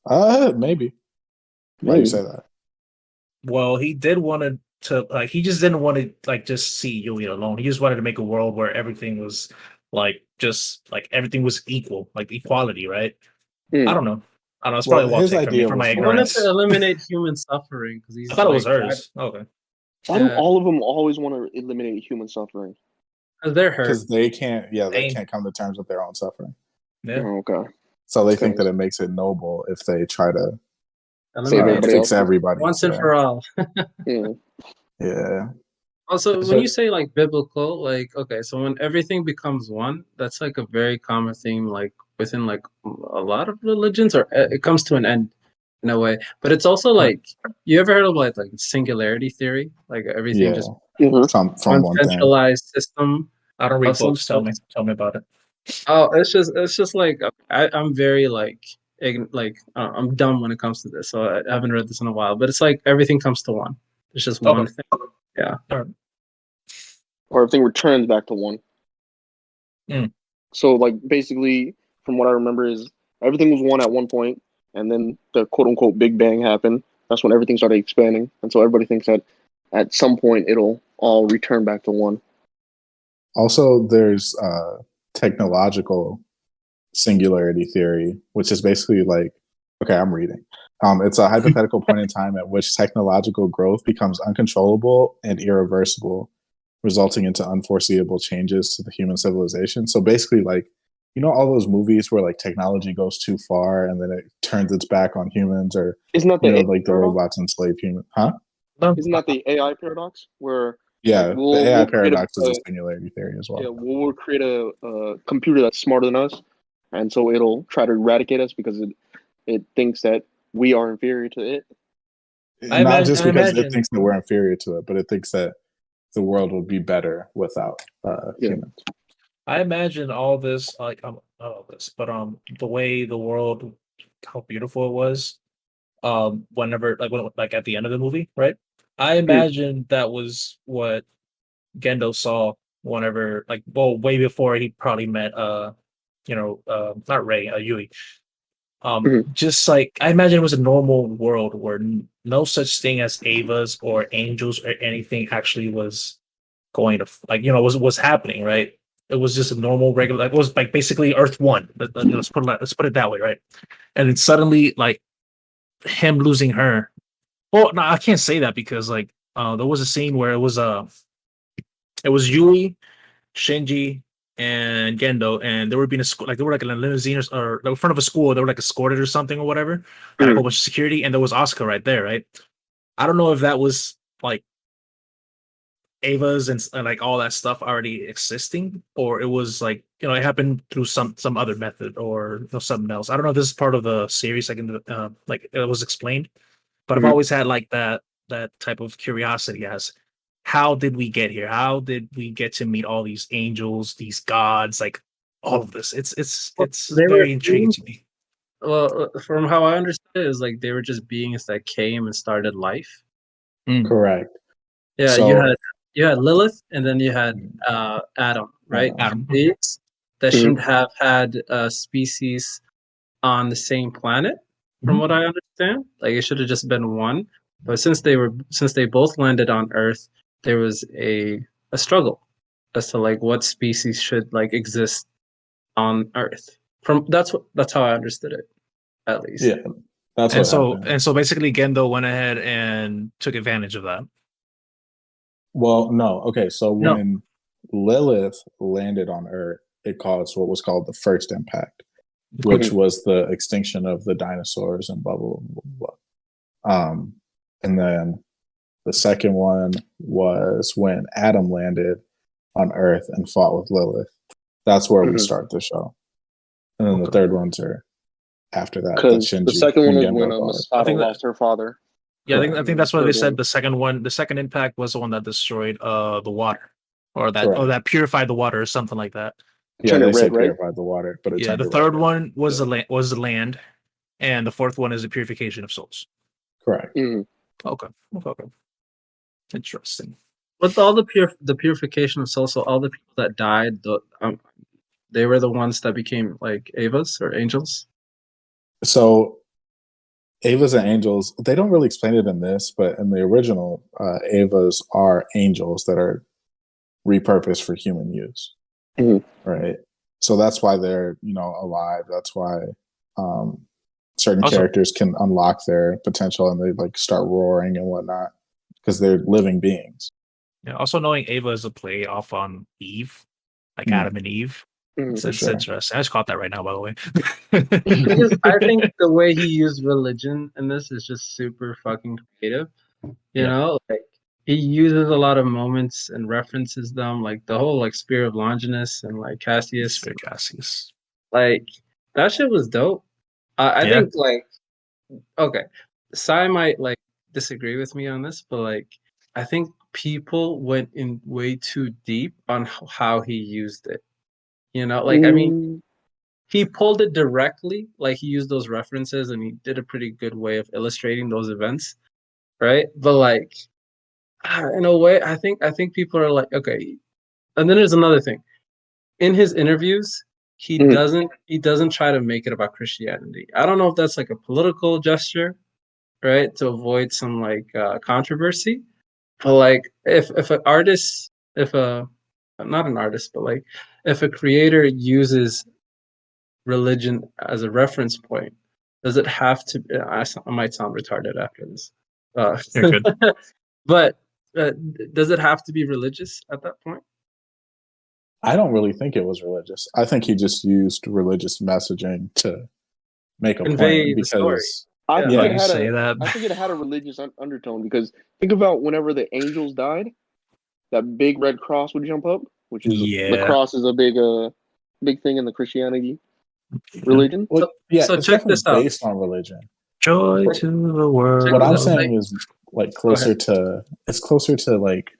Speaker 5: Maybe. Why do you say that?
Speaker 4: Well, he did want to like he just didn't want to like just see Yui alone. He just wanted to make a world where everything was like just like everything was equal, like equality, right?
Speaker 3: Mm.
Speaker 4: I don't know. I don't know. It's
Speaker 5: Well,
Speaker 4: probably a wild
Speaker 5: his
Speaker 4: take for me
Speaker 5: idea
Speaker 4: for my
Speaker 5: was
Speaker 2: he
Speaker 5: more-
Speaker 2: wanted
Speaker 4: ignorance.
Speaker 2: to eliminate human suffering because he's
Speaker 4: I thought it was
Speaker 2: like,
Speaker 4: hers. Okay.
Speaker 3: Why do all of them always want to eliminate human suffering?
Speaker 2: because they're hurt.
Speaker 5: Because they can't, they
Speaker 4: Pain.
Speaker 5: can't come to terms with their own suffering.
Speaker 4: Yeah.
Speaker 3: Oh, okay.
Speaker 5: So they think
Speaker 3: Okay.
Speaker 5: that it makes it noble if they try to
Speaker 3: Save everybody
Speaker 5: fix
Speaker 3: else.
Speaker 5: everybody.
Speaker 2: Once and for all.
Speaker 3: Mm.
Speaker 5: Yeah.
Speaker 2: Also,
Speaker 5: So-
Speaker 2: when you say like biblical, like okay, so when everything becomes one, that's like a very common theme, like within like a lot of religions, or it comes to an end in a way. But it's also like you ever heard of like singularity theory, like everything
Speaker 5: Yeah.
Speaker 2: just
Speaker 3: Mhm.
Speaker 5: From
Speaker 2: one
Speaker 5: one thing.
Speaker 2: centralized system.
Speaker 4: I don't read
Speaker 2: Awesome.
Speaker 4: books. Tell me about it.
Speaker 2: Oh, it's just like I'm very like I'm dumb when it comes to this, so I haven't read this in a while. But it's like everything comes to one. It's just one
Speaker 4: Okay.
Speaker 2: thing. Yeah.
Speaker 3: Or everything returns back to one.
Speaker 4: Mm.
Speaker 3: So like basically, from what I remember, is everything was one at one point, and then the quote unquote Big Bang happened. That's when everything started expanding, and so everybody thinks that at some point it'll all return back to one.
Speaker 5: Also, there's technological singularity theory, which is basically like, okay, I'm reading. It's a hypothetical point in time at which technological growth becomes uncontrollable and irreversible, resulting into unforeseeable changes to the human civilization. So basically, like, you know, all those movies where like technology goes too far and then it turns its back on humans, or
Speaker 3: Isn't that
Speaker 5: you
Speaker 3: the
Speaker 5: know,
Speaker 3: AI
Speaker 5: like the
Speaker 3: paradox?
Speaker 5: robots enslave humans, huh?
Speaker 3: Isn't that the AI paradox where
Speaker 5: Yeah,
Speaker 3: like,
Speaker 5: the AI
Speaker 3: we'll create
Speaker 5: paradox is a
Speaker 3: a
Speaker 5: singularity theory as well.
Speaker 3: yeah we'll create a computer that's smarter than us, and so it'll try to eradicate us because it thinks that we are inferior to it.
Speaker 5: Not just
Speaker 4: I
Speaker 5: because it
Speaker 4: imagine-
Speaker 5: thinks that we're inferior to it, but it thinks that the world would be better without
Speaker 3: Yeah.
Speaker 5: humans.
Speaker 4: I imagine all this, like not all this, but the way the world, how beautiful it was, whenever like at the end of the movie, right? I imagine that was what Gendo saw whenever, like, well, way before he probably met, not Ray, Yui. Just like I imagine it was a normal world where no such thing as Avas or angels or anything actually was going to was happening, right? It was just a normal regular. Like, it was like basically Earth One. Let's put it that way, right? And then suddenly, like him losing her. Well, no, I can't say that because like there was a scene where it was Yui, Shinji, and Gendo, and they were being like they were like in a limousine or like in front of a school. They were like escorted or something or whatever. Had a whole bunch of security, and there was Asuka right there, right? I don't know if that was like Ava's and like all that stuff already existing, or it was like it happened through some other method or something else. I don't know if this is part of the series, like it was explained, but I've always had like that type of curiosity as how did we get here? How did we get to meet all these angels, these gods, like all of this? It's very intriguing to me.
Speaker 2: Well, from how I understood it, is like they were just beings that came and started life.
Speaker 5: Correct.
Speaker 2: Yeah,
Speaker 5: So,
Speaker 2: you had Lilith, and then you had Adam, right?
Speaker 4: Adam.
Speaker 2: Beings that shouldn't have had species on the same planet, from what I understand. Like it should have just been one. But since they both landed on Earth, there was a struggle as to like what species should like exist on Earth. That's how I understood it, at least.
Speaker 5: yeah, that's what happened.
Speaker 4: And so basically Gendo went ahead and took advantage of that.
Speaker 5: Well, no. Okay, so when Lilith landed on Earth, it caused what was called the first impact, which was the extinction of the dinosaurs and blah blah blah blah. And then the second one was when Adam landed on Earth and fought with Lilith. That's where we start the show. And then the third ones are after that.
Speaker 3: Because the second one was when Masada lost her father.
Speaker 4: Yeah, I think that's what they said. The second impact was the one that destroyed the water, or that purified the water, or something like that.
Speaker 5: Yeah, they said purified the water, but
Speaker 4: the third one was the land, and the fourth one is the purification of souls.
Speaker 5: Correct.
Speaker 4: Okay. Interesting.
Speaker 2: With all the purification of souls, so all the people that died, they were the ones that became like Avas or angels.
Speaker 5: So Avas and angels, they don't really explain it in this, but in the original, Avas are angels that are repurposed for human use. Right? So that's why they're, alive. That's why certain characters can unlock their potential and they like start roaring and whatnot because they're living beings.
Speaker 4: Yeah. Also, knowing Ava is a play off on Eve, like Adam and Eve. It's interesting. I just caught that right now, by the way.
Speaker 2: I think the way he used religion in this is just super fucking creative. You know, like he uses a lot of moments and references them, like the whole like Spear of Longinus and like Cassius. Like that shit was dope. I think like Sai might like disagree with me on this, but like I think people went in way too deep on how he used it. I mean, he pulled it directly, like he used those references and he did a pretty good way of illustrating those events, right? But like in a way, I think people are like, okay. And then there's another thing. In his interviews, he doesn't try to make it about Christianity. I don't know if that's like a political gesture, right? To avoid some like controversy. But like if an artist, not an artist, but like if a creator uses religion as a reference point, does it have to? I might sound retarded after this.
Speaker 4: You're good.
Speaker 2: But does it have to be religious at that point?
Speaker 5: I don't really think it was religious. I think he just used religious messaging to make a point because
Speaker 3: I think it had a religious undertone because think about whenever the angels died, that big red cross would jump up, which is the cross is a big thing in the Christianity religion.
Speaker 5: Well, so check this out. Based on religion.
Speaker 4: Joy to the world.
Speaker 5: What I'm saying is like closer to like,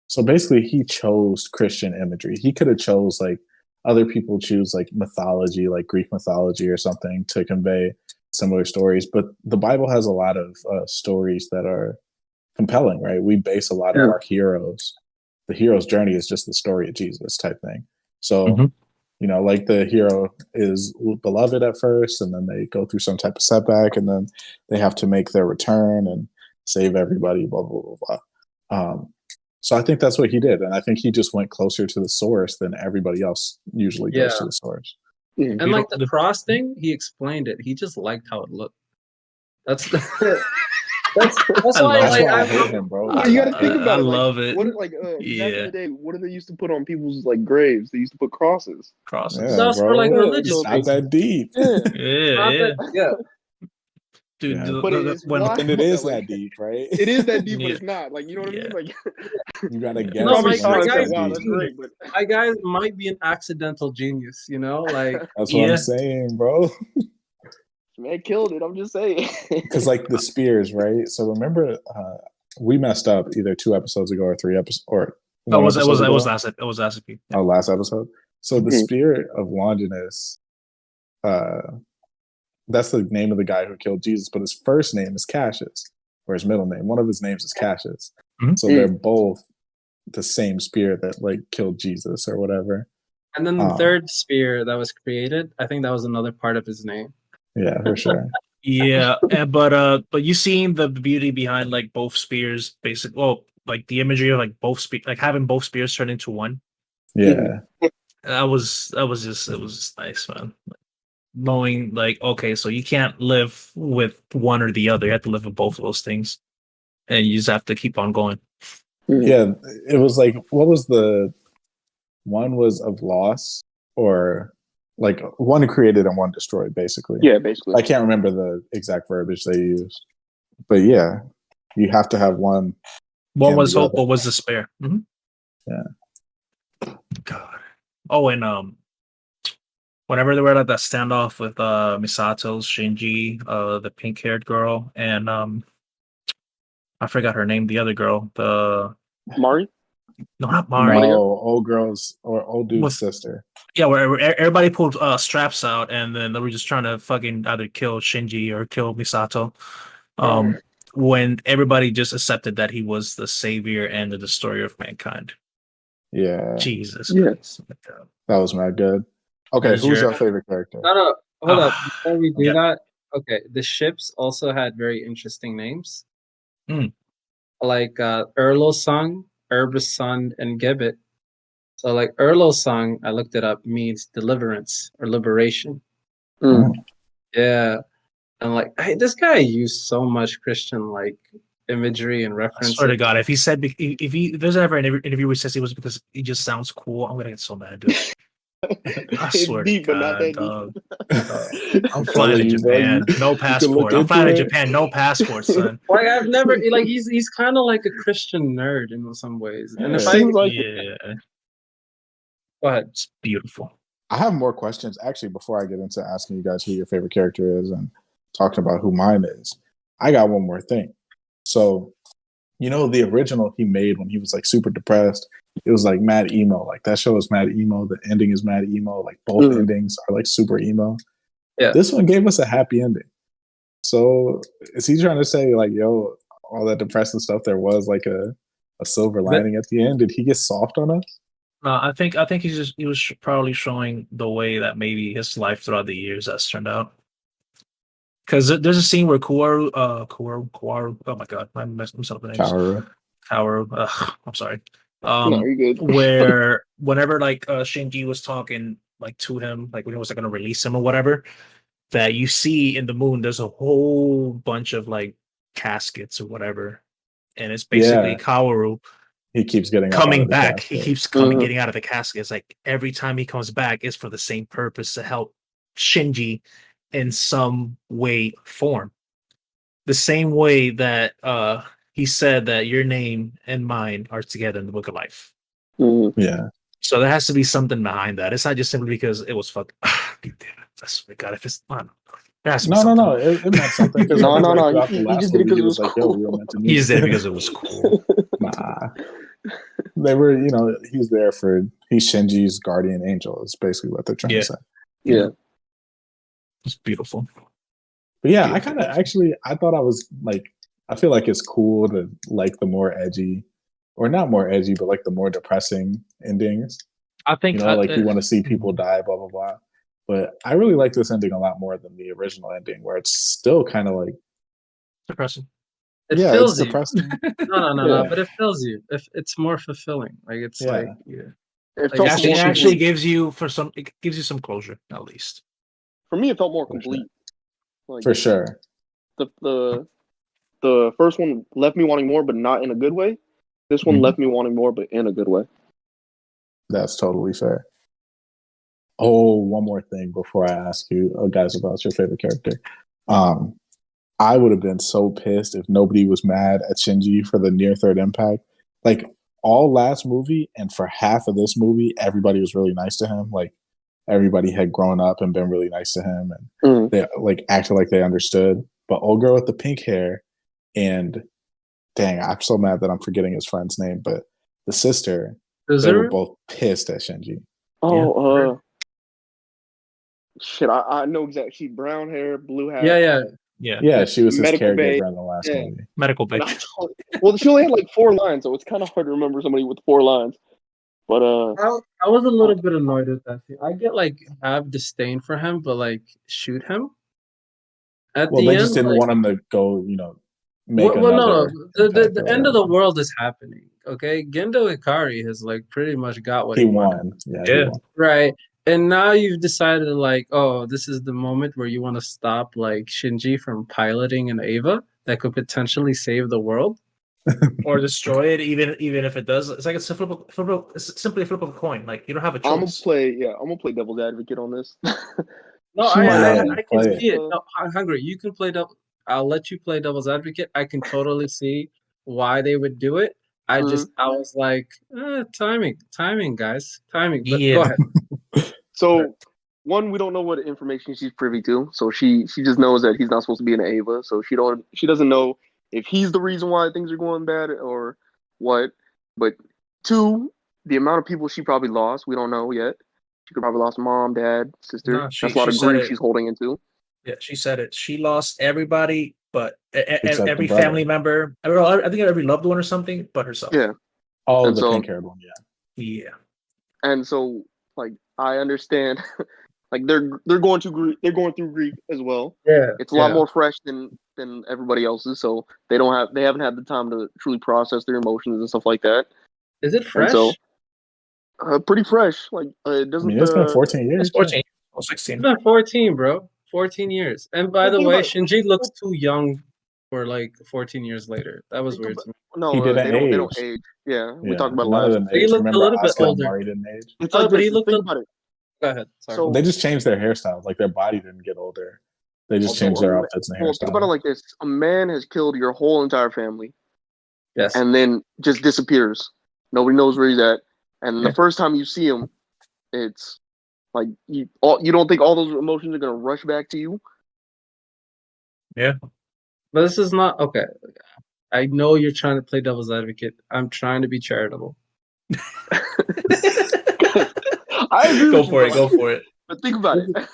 Speaker 5: so basically he chose Christian imagery. He could have chose like other people choose like mythology, like Greek mythology or something to convey similar stories. But the Bible has a lot of stories that are compelling, right? We base a lot of our heroes. The hero's journey is just the story of Jesus type thing. So You know, like the hero is beloved at first, and then they go through some type of setback, and then they have to make their return and save everybody. Blah blah blah blah. So I think that's what he did, and I think he just went closer to the source than everybody else usually goes to the source.
Speaker 2: And like the cross thing, he explained it. He just liked how it looked. That's why.
Speaker 5: I hate him, bro.
Speaker 3: You got to think about
Speaker 4: I
Speaker 3: it. Like,
Speaker 4: love it.
Speaker 3: What back in the day? What did they used to put on people's like graves? They used to put crosses.
Speaker 5: Yeah,
Speaker 2: That's for like religious.
Speaker 5: It's not that deep.
Speaker 2: Yeah.
Speaker 4: Dude,
Speaker 3: But it is
Speaker 5: that deep, right?
Speaker 3: It is that deep, but it's not. Like, you know what I mean? Like,
Speaker 5: you gotta guess.
Speaker 2: No,
Speaker 3: my
Speaker 2: guy might be an accidental genius. You know, like
Speaker 5: that's what I'm saying, bro.
Speaker 3: Man killed it. I'm just saying.
Speaker 5: Because like the spears, right? So remember, we messed up either 2 episodes ago or 3 episodes, or
Speaker 4: it was last episode.
Speaker 5: Oh, last episode. So the spirit of Longinus, that's the name of the guy who killed Jesus, but his first name is Cassius, or his middle name. One of his names is Cassius. So they're both the same spirit that like killed Jesus or whatever.
Speaker 2: And then the third spear that was created, I think that was another part of his name.
Speaker 5: Yeah, for sure.
Speaker 4: But you seeing the beauty behind like both spears, basically. Well, like the imagery of like like having both spears turn into one.
Speaker 5: Yeah,
Speaker 4: that was just nice, man. Knowing like, okay, so you can't live with one or the other. You have to live with both of those things, and you just have to keep on going.
Speaker 5: Yeah, it was like, what was the one was of loss, or like one created and one destroyed, basically.
Speaker 3: Yeah, basically.
Speaker 5: I can't remember the exact verbiage they used, but yeah, you have to have one.
Speaker 4: One was hope, what was despair.
Speaker 5: Yeah.
Speaker 4: God. Oh, and whenever they were at that standoff with Misato, Shinji, the pink-haired girl, and I forgot her name, the other girl, the
Speaker 3: Mari?
Speaker 4: No, not Mari.
Speaker 5: No, old girl's or old dude's sister.
Speaker 4: Yeah, where everybody pulled straps out, and then they were just trying to fucking either kill Shinji or kill Misato. When everybody just accepted that he was the savior and the destroyer of mankind.
Speaker 5: Yeah.
Speaker 4: Jesus Christ.
Speaker 5: That was mad good. Okay, who's your favorite character?
Speaker 2: No, hold up. Before we do that, okay, the ships also had very interesting names. Like Erlo-sung, Erbison, and Gibbet. So like Erlo-sung, I looked it up, means deliverance or liberation. Yeah. And like, hey, this guy used so much Christian like imagery and reference.
Speaker 4: I swear to God, if he said if there's ever an interview where he says he was because he just sounds cool, I'm gonna get so mad, dude. I swear to God, dog. I'm flying to Japan, no passport. I'm flying to Japan, no passport, son.
Speaker 2: Like I've never like he's kind of like a Christian nerd in some ways. And if go ahead,
Speaker 4: it's beautiful.
Speaker 5: I have more questions actually before I get into asking you guys who your favorite character is and talking about who mine is. I got one more thing. So, you know, the original he made when he was like super depressed, it was like mad emo. Like that show is mad emo. The ending is mad emo. Like both endings are like super emo.
Speaker 2: Yeah.
Speaker 5: This one gave us a happy ending. So is he trying to say like, yo, all that depressing stuff, there was like a silver lining at the end? Did he get soft on us?
Speaker 4: No, I think he was probably showing the way that maybe his life throughout the years has turned out. Because there's a scene where Kaworu, oh my God, I messed myself the names. Kaworu, I'm sorry.
Speaker 3: No, you're good.
Speaker 4: Where whenever like Shinji was talking like to him, like when he was like, going to release him or whatever, that you see in the moon, there's a whole bunch of like caskets or whatever, and it's basically Kaworu.
Speaker 5: He keeps getting
Speaker 4: coming back. He keeps getting out of the casket. It's like every time he comes back, it's for the same purpose to help Shinji in some way, form. The same way that he said that your name and mine are together in the book of life.
Speaker 5: Yeah.
Speaker 4: So there has to be something behind that. It's not just simply because it was fuck. Dude, I swear to God, if it's no.
Speaker 5: It meant something.
Speaker 3: No. He just did it because it was cool.
Speaker 4: He just did it because it was cool.
Speaker 5: Nah. They were, you know, he's Shinji's guardian angel, is basically what they're trying to say.
Speaker 3: Yeah.
Speaker 4: It's beautiful.
Speaker 5: But yeah, I kind of I thought I was like, I feel like it's cool to like the more edgy, or not more edgy, but like the more depressing endings.
Speaker 4: I think
Speaker 5: you want to see people die, blah blah blah. But I really like this ending a lot more than the original ending, where it's still kind of like
Speaker 4: depressing.
Speaker 2: It
Speaker 5: it's
Speaker 2: fills you.
Speaker 5: depressing.
Speaker 2: No,
Speaker 5: Yeah.
Speaker 2: but it fills you. If it's more fulfilling, like it's
Speaker 5: Yeah.
Speaker 2: like
Speaker 4: Yeah.
Speaker 3: It
Speaker 2: Like,
Speaker 3: felt
Speaker 4: Actually,
Speaker 3: more
Speaker 4: it
Speaker 3: complete.
Speaker 4: actually gives you some closure at least.
Speaker 3: For me, it felt more
Speaker 5: For sure.
Speaker 3: complete. Like
Speaker 5: For sure.
Speaker 3: the first one left me wanting more, but not in a good way. This one
Speaker 5: Mhm.
Speaker 3: left me wanting more, but in a good way.
Speaker 5: That's totally fair. Oh, one more thing before I ask you guys about your favorite character. I would have been so pissed if nobody was mad at Shinji for the near third impact. Like all last movie and for half of this movie, everybody was really nice to him. Like everybody had grown up and been really nice to him, and they like acted like they understood. But old girl with the pink hair, and dang, I'm so mad that I'm forgetting his friend's name, but the sister, they were both pissed at Shinji.
Speaker 3: Oh, shit! I know exactly. She brown hair, blue hat.
Speaker 5: Yeah, she was his
Speaker 3: Medical bay.
Speaker 5: caregiver in the last movie.
Speaker 4: Medical bay.
Speaker 3: Well, she only had like 4 lines, so it's kind of hard to remember somebody with 4 lines. But
Speaker 2: I was a little bit annoyed with that scene. I get like have disdain for him, but like shoot him at
Speaker 5: Well,
Speaker 2: the
Speaker 5: they
Speaker 2: end.
Speaker 5: just didn't
Speaker 2: like,
Speaker 5: want him to go, make
Speaker 2: well,
Speaker 5: another.
Speaker 2: no. The
Speaker 5: impact or
Speaker 2: end of the
Speaker 5: whatever.
Speaker 2: world is happening. Okay, Gendo Ikari has like pretty much got what
Speaker 5: He
Speaker 2: he wanted.
Speaker 5: won. Yeah,
Speaker 4: Yeah.
Speaker 5: he won.
Speaker 2: Right. And now you've decided like, oh, this is the moment where you want to stop like Shinji from piloting an Ava that could potentially save the world.
Speaker 4: Or destroy it, even if it does. It's like it's simply a flip of a coin. Like you don't have a
Speaker 3: I'm
Speaker 4: choice.
Speaker 3: gonna play devil's advocate on this.
Speaker 2: No,
Speaker 3: She might
Speaker 2: I
Speaker 3: not
Speaker 2: can
Speaker 5: play
Speaker 2: see it. No, Hungry, you can play double. I'll let you play devil's advocate. I can totally see why they would do it. I was like, timing, guys, timing. But go ahead.
Speaker 3: So one, we don't know what information she's privy to. So she just knows that he's not supposed to be in Ava. So she doesn't know if he's the reason why things are going bad or what. But 2, the amount of people she probably lost, we don't know yet. She could probably lost mom, dad, sister.
Speaker 4: No,
Speaker 3: That's a lot of grief she's holding into.
Speaker 4: Yeah, she said it. She lost everybody, but
Speaker 5: Except
Speaker 4: every
Speaker 5: the brother.
Speaker 4: family member. I think every loved one or something, but herself.
Speaker 3: Yeah.
Speaker 5: Oh,
Speaker 3: And
Speaker 5: the
Speaker 3: so-
Speaker 5: pink-haired one, yeah.
Speaker 4: Yeah.
Speaker 3: And so like I understand like they're going through grief as well.
Speaker 2: Yeah,
Speaker 3: It's a lot more fresh than everybody else's, so they haven't had the time to truly process their emotions and stuff like that.
Speaker 2: Is it fresh?
Speaker 3: And so pretty fresh. Like it
Speaker 5: I
Speaker 3: doesn't.
Speaker 5: mean, it's been 14 years.
Speaker 4: It's 14 or
Speaker 2: It's
Speaker 4: 16.
Speaker 2: been 14, bro. 14 years. And by the
Speaker 3: Think
Speaker 2: way,
Speaker 3: about it.
Speaker 2: Shinji looks too young for like 14 years later. That was weird to me.
Speaker 3: No,
Speaker 5: He didn't
Speaker 3: they don't
Speaker 5: age.
Speaker 3: age. Yeah, we
Speaker 5: Yeah,
Speaker 3: talked about it
Speaker 5: none of
Speaker 3: last.
Speaker 5: them
Speaker 2: He
Speaker 5: age.
Speaker 2: looked a
Speaker 5: Remember,
Speaker 2: little bit
Speaker 5: Asuka and
Speaker 2: older.
Speaker 5: Mari didn't age.
Speaker 3: It's
Speaker 2: Oh,
Speaker 3: like
Speaker 2: but
Speaker 3: this.
Speaker 2: he looked
Speaker 3: Think
Speaker 2: a-
Speaker 3: about it.
Speaker 2: Go ahead. Sorry.
Speaker 3: So
Speaker 5: They just changed their hairstyles. Like their body didn't get older. They just changed their outfits and
Speaker 3: think about it
Speaker 5: hairstyles.
Speaker 3: like this: a man has killed your whole entire family,
Speaker 2: Yes.
Speaker 3: and then just disappears. Nobody knows where he's at. And the first time you see him, it's like you don't think all those emotions are gonna rush back to you.
Speaker 4: Yeah.
Speaker 2: But this is not okay. I know you're trying to play devil's advocate. I'm trying to be charitable.
Speaker 3: I agree.
Speaker 4: Go
Speaker 3: with
Speaker 4: for
Speaker 3: you,
Speaker 4: it. Go for it.
Speaker 3: But think about it.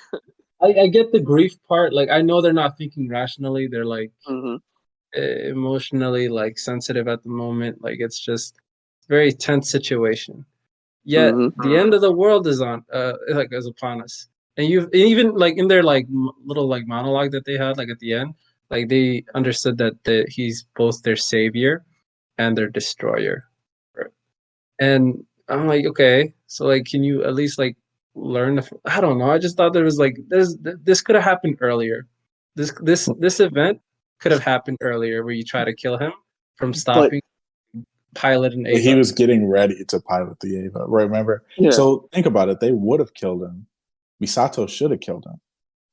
Speaker 2: I get the grief part. Like I know they're not thinking rationally. They're like
Speaker 3: Mm-hmm.
Speaker 2: emotionally like sensitive at the moment. Like it's just very tense situation. Yet the end of the world is is upon us. And you've even like in their like little like monologue that they had like at the end, like they understood that he's both their savior and their destroyer. And I'm like, okay, so like, can you at least like learn? I don't know. I just thought there was like this could have happened earlier. This event could have happened earlier where you try to kill him from stopping pilot and Ava.
Speaker 5: He was getting ready to pilot the Ava. Remember?
Speaker 3: Yeah.
Speaker 5: So think about it. They would have killed him. Misato should have killed him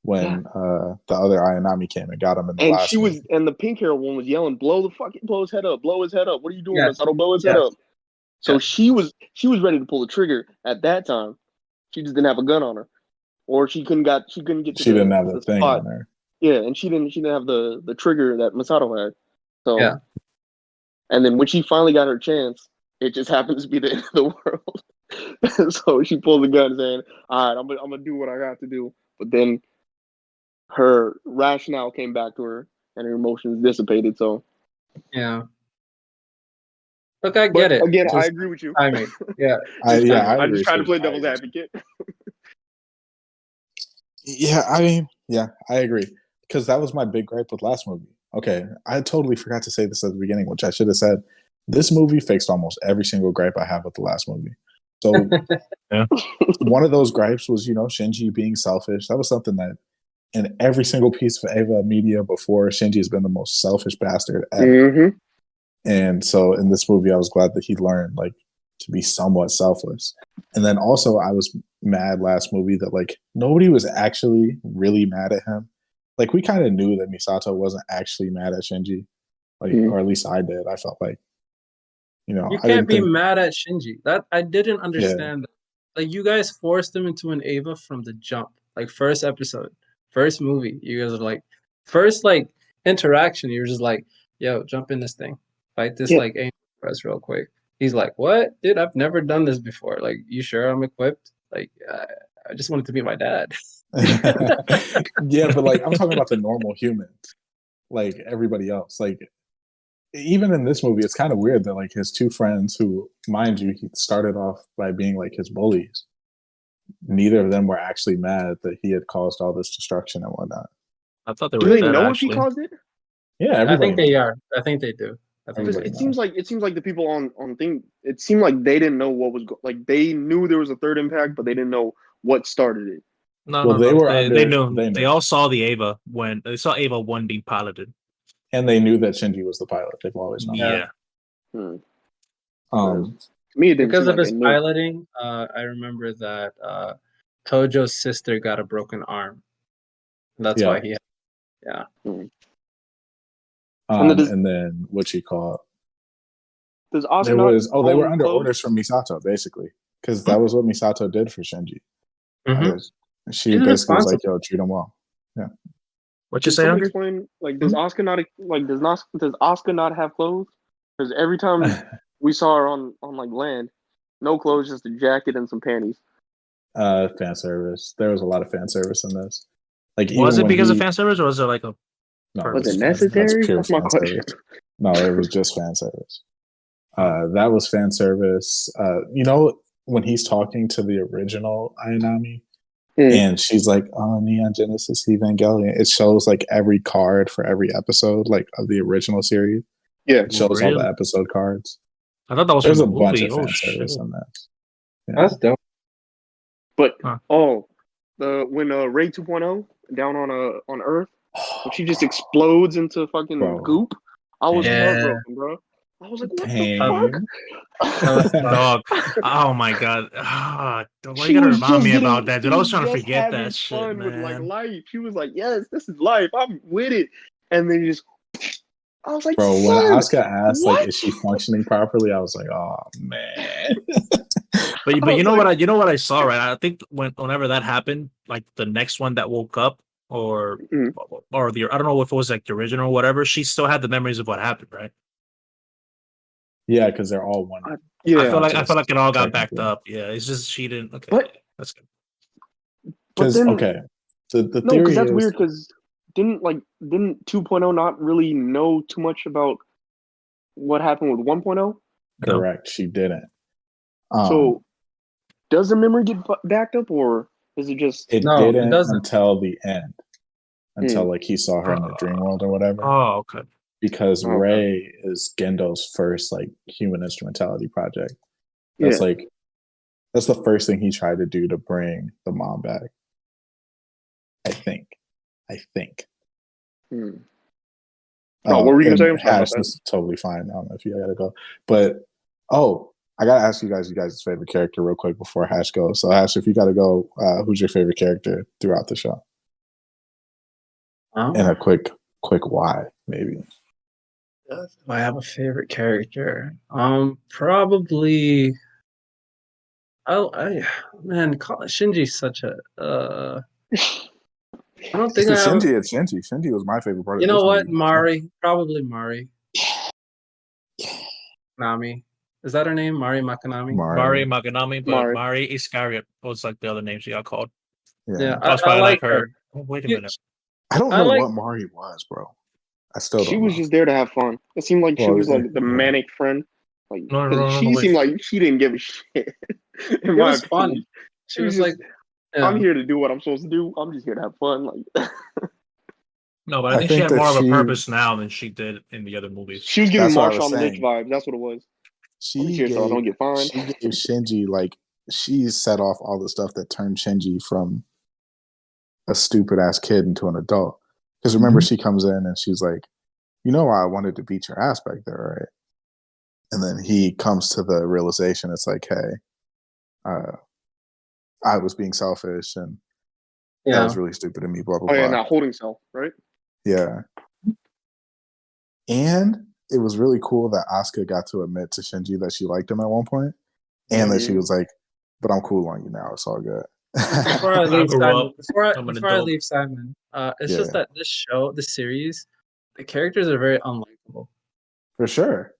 Speaker 5: when the other Ayanami came and got him in the last movie.
Speaker 3: And the pink hair one was yelling, blow his head up, blow his head up. What are you doing,
Speaker 2: Yes.
Speaker 3: Misato? Blow his head up. So she was ready to pull the trigger at that time. She just didn't have a gun on her, or she couldn't get to
Speaker 5: She didn't have the thing
Speaker 3: spot.
Speaker 5: on her.
Speaker 3: Yeah, and she didn't have the trigger that Misato had. So and then when she finally got her chance, it just happens to be the end of the world. So she pulled the gun, saying, "All right, I'm gonna do what I got to do." But then her rationale came back to her, and her emotions dissipated. So
Speaker 2: yeah. Look, I
Speaker 3: But
Speaker 2: get it.
Speaker 3: again, I
Speaker 2: Just
Speaker 3: agree with you.
Speaker 2: timing. Yeah.
Speaker 5: I
Speaker 3: I'm
Speaker 5: agree
Speaker 3: just trying to
Speaker 5: too.
Speaker 3: play devil's advocate.
Speaker 5: Yeah, I mean, yeah, I agree. Because that was my big gripe with last movie. Okay, I totally forgot to say this at the beginning, which I should have said. This movie fixed almost every single gripe I have with the last movie. So
Speaker 4: Yeah.
Speaker 5: one of those gripes was, Shinji being selfish. That was something that in every single piece of Eva media before, Shinji has been the most selfish bastard ever.
Speaker 3: Mm-hmm.
Speaker 5: And so in this movie, I was glad that he learned to be somewhat selfless. And then also I was mad last movie that nobody was actually really mad at him. We kind of knew that Misato wasn't actually mad at Shinji. Or at least I did. I felt
Speaker 2: You
Speaker 5: I
Speaker 2: can't
Speaker 5: didn't
Speaker 2: be
Speaker 5: think,
Speaker 2: mad at Shinji. That I didn't understand that. You guys forced him into an Eva from the jump. First episode, first movie. You guys are first interaction. You're just yo, jump in this thing. Fight this
Speaker 3: Yeah.
Speaker 2: aim press real quick. He's like, what? Dude, I've never done this before. You sure I'm equipped? I just wanted to be my dad.
Speaker 5: yeah, but I'm talking about the normal humans, everybody else. Even in this movie, it's kind of weird that his two friends, who, mind you, he started off by being his bullies, neither of them were actually mad that he had caused all this destruction and whatnot.
Speaker 4: I thought they
Speaker 3: Do
Speaker 4: were
Speaker 3: they
Speaker 4: dead,
Speaker 3: know
Speaker 4: actually.
Speaker 3: if he caused it?
Speaker 5: Yeah,
Speaker 2: I
Speaker 5: everybody
Speaker 2: think they
Speaker 5: knows.
Speaker 2: are. I think they do. I think
Speaker 5: Everybody
Speaker 3: It
Speaker 5: knows.
Speaker 3: seems like the people on thing. It seemed like they didn't know what was they knew there was a third impact, but they didn't know what started it.
Speaker 4: No,
Speaker 5: Well,
Speaker 4: no,
Speaker 5: they
Speaker 4: no.
Speaker 5: were
Speaker 4: They
Speaker 5: under.
Speaker 4: knew.
Speaker 5: They
Speaker 4: They
Speaker 5: knew,
Speaker 4: all saw the Ava when they saw Ava 1 being piloted.
Speaker 5: and they knew that Shinji was the pilot. They've always known.
Speaker 4: Yeah.
Speaker 3: Hmm.
Speaker 5: Um,
Speaker 3: To me, it didn't
Speaker 2: because
Speaker 3: seem
Speaker 2: of
Speaker 3: like
Speaker 2: his
Speaker 3: they knew.
Speaker 2: piloting. I remember that Tojo's sister got a broken arm. That's
Speaker 5: Yeah.
Speaker 2: why he. Yeah.
Speaker 5: and then what you call it?
Speaker 3: Does
Speaker 5: There
Speaker 3: Oscar not
Speaker 5: was they were
Speaker 3: own
Speaker 5: under
Speaker 3: clothes?
Speaker 5: orders from Misato basically, because that was what Misato did for Shinji.
Speaker 2: Mhm.
Speaker 5: She
Speaker 2: She's
Speaker 5: basically was like,
Speaker 2: responsible.
Speaker 5: "Yo, treat him well."
Speaker 4: What you
Speaker 3: Can
Speaker 4: say,
Speaker 3: someone
Speaker 4: Hungry?
Speaker 3: explain? Does Oscar not does Oscar not have clothes? Because every time we saw her on land, no clothes, just a jacket and some panties.
Speaker 5: Fan service. There was a lot of fan service in this.
Speaker 4: Was
Speaker 5: even
Speaker 4: it
Speaker 5: when
Speaker 4: because of fan service, or was it a
Speaker 5: No,
Speaker 3: Was it
Speaker 5: fan-
Speaker 3: necessary?
Speaker 5: That's pure
Speaker 3: That's my
Speaker 5: fan
Speaker 3: question.
Speaker 5: service. No, it was just fan service. That was fan service. When he's talking to the original Ayanami, and she's like, "Oh, Neon Genesis Evangelion." It shows every card for every episode, of the original series.
Speaker 3: Yeah,
Speaker 5: It shows all
Speaker 4: Really?
Speaker 5: the episode cards.
Speaker 4: I thought that was
Speaker 5: There's a
Speaker 4: from the
Speaker 5: bunch
Speaker 4: movie.
Speaker 5: of
Speaker 4: Oh
Speaker 5: fan service
Speaker 4: shit!
Speaker 5: in that. Yeah.
Speaker 2: That's dope.
Speaker 3: but
Speaker 4: Huh.
Speaker 3: when Ray 2.0 down on Earth, when she just explodes into fucking
Speaker 5: Bro.
Speaker 3: goop, I was
Speaker 2: Yeah.
Speaker 3: heartbroken, bro. I was like, what
Speaker 5: Pain.
Speaker 3: the fuck?
Speaker 4: Dog. Oh my god. Why
Speaker 3: She
Speaker 4: you gotta
Speaker 3: was
Speaker 4: remind
Speaker 3: just
Speaker 4: me
Speaker 3: getting,
Speaker 4: about that,
Speaker 3: she
Speaker 4: dude? I was
Speaker 3: was
Speaker 4: trying to
Speaker 3: just
Speaker 4: forget
Speaker 3: having
Speaker 4: that shit,
Speaker 3: fun with
Speaker 4: man.
Speaker 3: life. She was like, yes, this is life. I'm with it. And then just, I was like,
Speaker 5: Bro, when
Speaker 3: son,
Speaker 5: Asuka asked,
Speaker 3: what?
Speaker 5: is she functioning properly? I was like, oh man.
Speaker 4: But
Speaker 3: I was like,
Speaker 4: you know what I saw, right? I think whenever that happened, the next one that woke up, or the I don't know if it was the original or whatever, she still had the memories of what happened, right?
Speaker 5: Yeah, because they're all one.
Speaker 3: yeah.
Speaker 4: I feel like it all got backed
Speaker 5: technically.
Speaker 4: up. Yeah, it's just she didn't. Okay,
Speaker 3: But-
Speaker 4: that's good.
Speaker 3: But then,
Speaker 5: the
Speaker 3: no,
Speaker 5: theory
Speaker 3: because that's
Speaker 5: is
Speaker 3: weird. Because didn't 2.0 not really know too much about what happened with 1.0?
Speaker 5: correct. She didn't.
Speaker 3: So, does the memory get backed up, or is it just?
Speaker 5: It
Speaker 2: No, it
Speaker 5: didn't
Speaker 2: doesn't.
Speaker 5: until the end, until he saw her in the dream world or whatever.
Speaker 4: Oh, okay.
Speaker 5: Because
Speaker 3: Okay.
Speaker 5: Rei is Gendo's first human instrumentality project. That's that's the first thing he tried to do to bring the mom back. I think.
Speaker 3: Oh, what were you gonna say? I'm sorry about
Speaker 5: Haash,
Speaker 3: that.
Speaker 5: this is totally fine. I don't know if you gotta go, but I gotta ask you guys' favorite character real quick before Haash goes. So Haash, if you gotta go, who's your favorite character throughout the show? And a quick why, maybe.
Speaker 2: If I have a favorite character, probably. Shinji's such a. I don't think I have.
Speaker 5: Shinji, it's Shinji. Shinji was my favorite part
Speaker 2: You
Speaker 5: of this
Speaker 2: know what?
Speaker 5: movie.
Speaker 2: Mari, probably Mari. Nami, is that her name? Mari Makanami.
Speaker 4: Mari Maganami, but
Speaker 3: Mari.
Speaker 4: Mari Iscariot was the other name she got called.
Speaker 2: Yeah,
Speaker 4: That's
Speaker 2: I
Speaker 4: probably
Speaker 2: like
Speaker 4: her.
Speaker 2: her.
Speaker 4: Oh, wait a minute.
Speaker 5: I don't
Speaker 2: I
Speaker 5: know
Speaker 2: like-
Speaker 5: what Mari was, bro. I still don't
Speaker 3: She was
Speaker 5: know.
Speaker 3: just there to have fun. It seemed like she
Speaker 5: Well,
Speaker 3: was like the
Speaker 5: yeah.
Speaker 3: manic friend. Like,
Speaker 4: No, no,
Speaker 3: 'cause
Speaker 4: no,
Speaker 3: she
Speaker 4: wait.
Speaker 3: seemed like she didn't give a shit. In
Speaker 2: It
Speaker 3: my
Speaker 2: was
Speaker 3: opinion.
Speaker 2: fun. She
Speaker 3: It
Speaker 2: was
Speaker 3: was
Speaker 2: like, yeah.
Speaker 3: I'm here to do what I'm supposed to do. I'm just here to have fun. Like,
Speaker 4: No, but I
Speaker 1: I
Speaker 4: think she
Speaker 1: think
Speaker 4: had
Speaker 1: that
Speaker 4: more of a
Speaker 1: she-
Speaker 4: purpose now than she did in the other movies.
Speaker 3: she was giving
Speaker 5: That's what I was
Speaker 3: Marshawn Lynch
Speaker 5: saying.
Speaker 3: vibes. That's what it was. I'm just
Speaker 5: She
Speaker 3: here so I don't
Speaker 5: gave
Speaker 3: get fined.
Speaker 5: she gave Shinji like she set off all the stuff that turned Shinji from a stupid ass kid into an adult. Because remember, she comes in and she's like, "You know why I wanted to beat your ass back there, right?" And then he comes to the realization, it's like, "Hey, I was being selfish, and that
Speaker 2: Yeah.
Speaker 5: was really stupid of me." Blah blah
Speaker 3: Oh yeah,
Speaker 5: blah.
Speaker 3: not holding self, right?
Speaker 5: Yeah. And it was really cool that Asuka got to admit to Shinji that she liked him at one point, and that she was like, "But I'm cool on you now. It's all good."
Speaker 2: Before I
Speaker 4: I
Speaker 2: leave
Speaker 4: grew
Speaker 2: Simon,
Speaker 4: up. I'm an
Speaker 2: before I
Speaker 4: adult.
Speaker 2: leave Simon, it's
Speaker 5: Yeah.
Speaker 2: just that this series, the characters are very unlikable.
Speaker 5: For sure.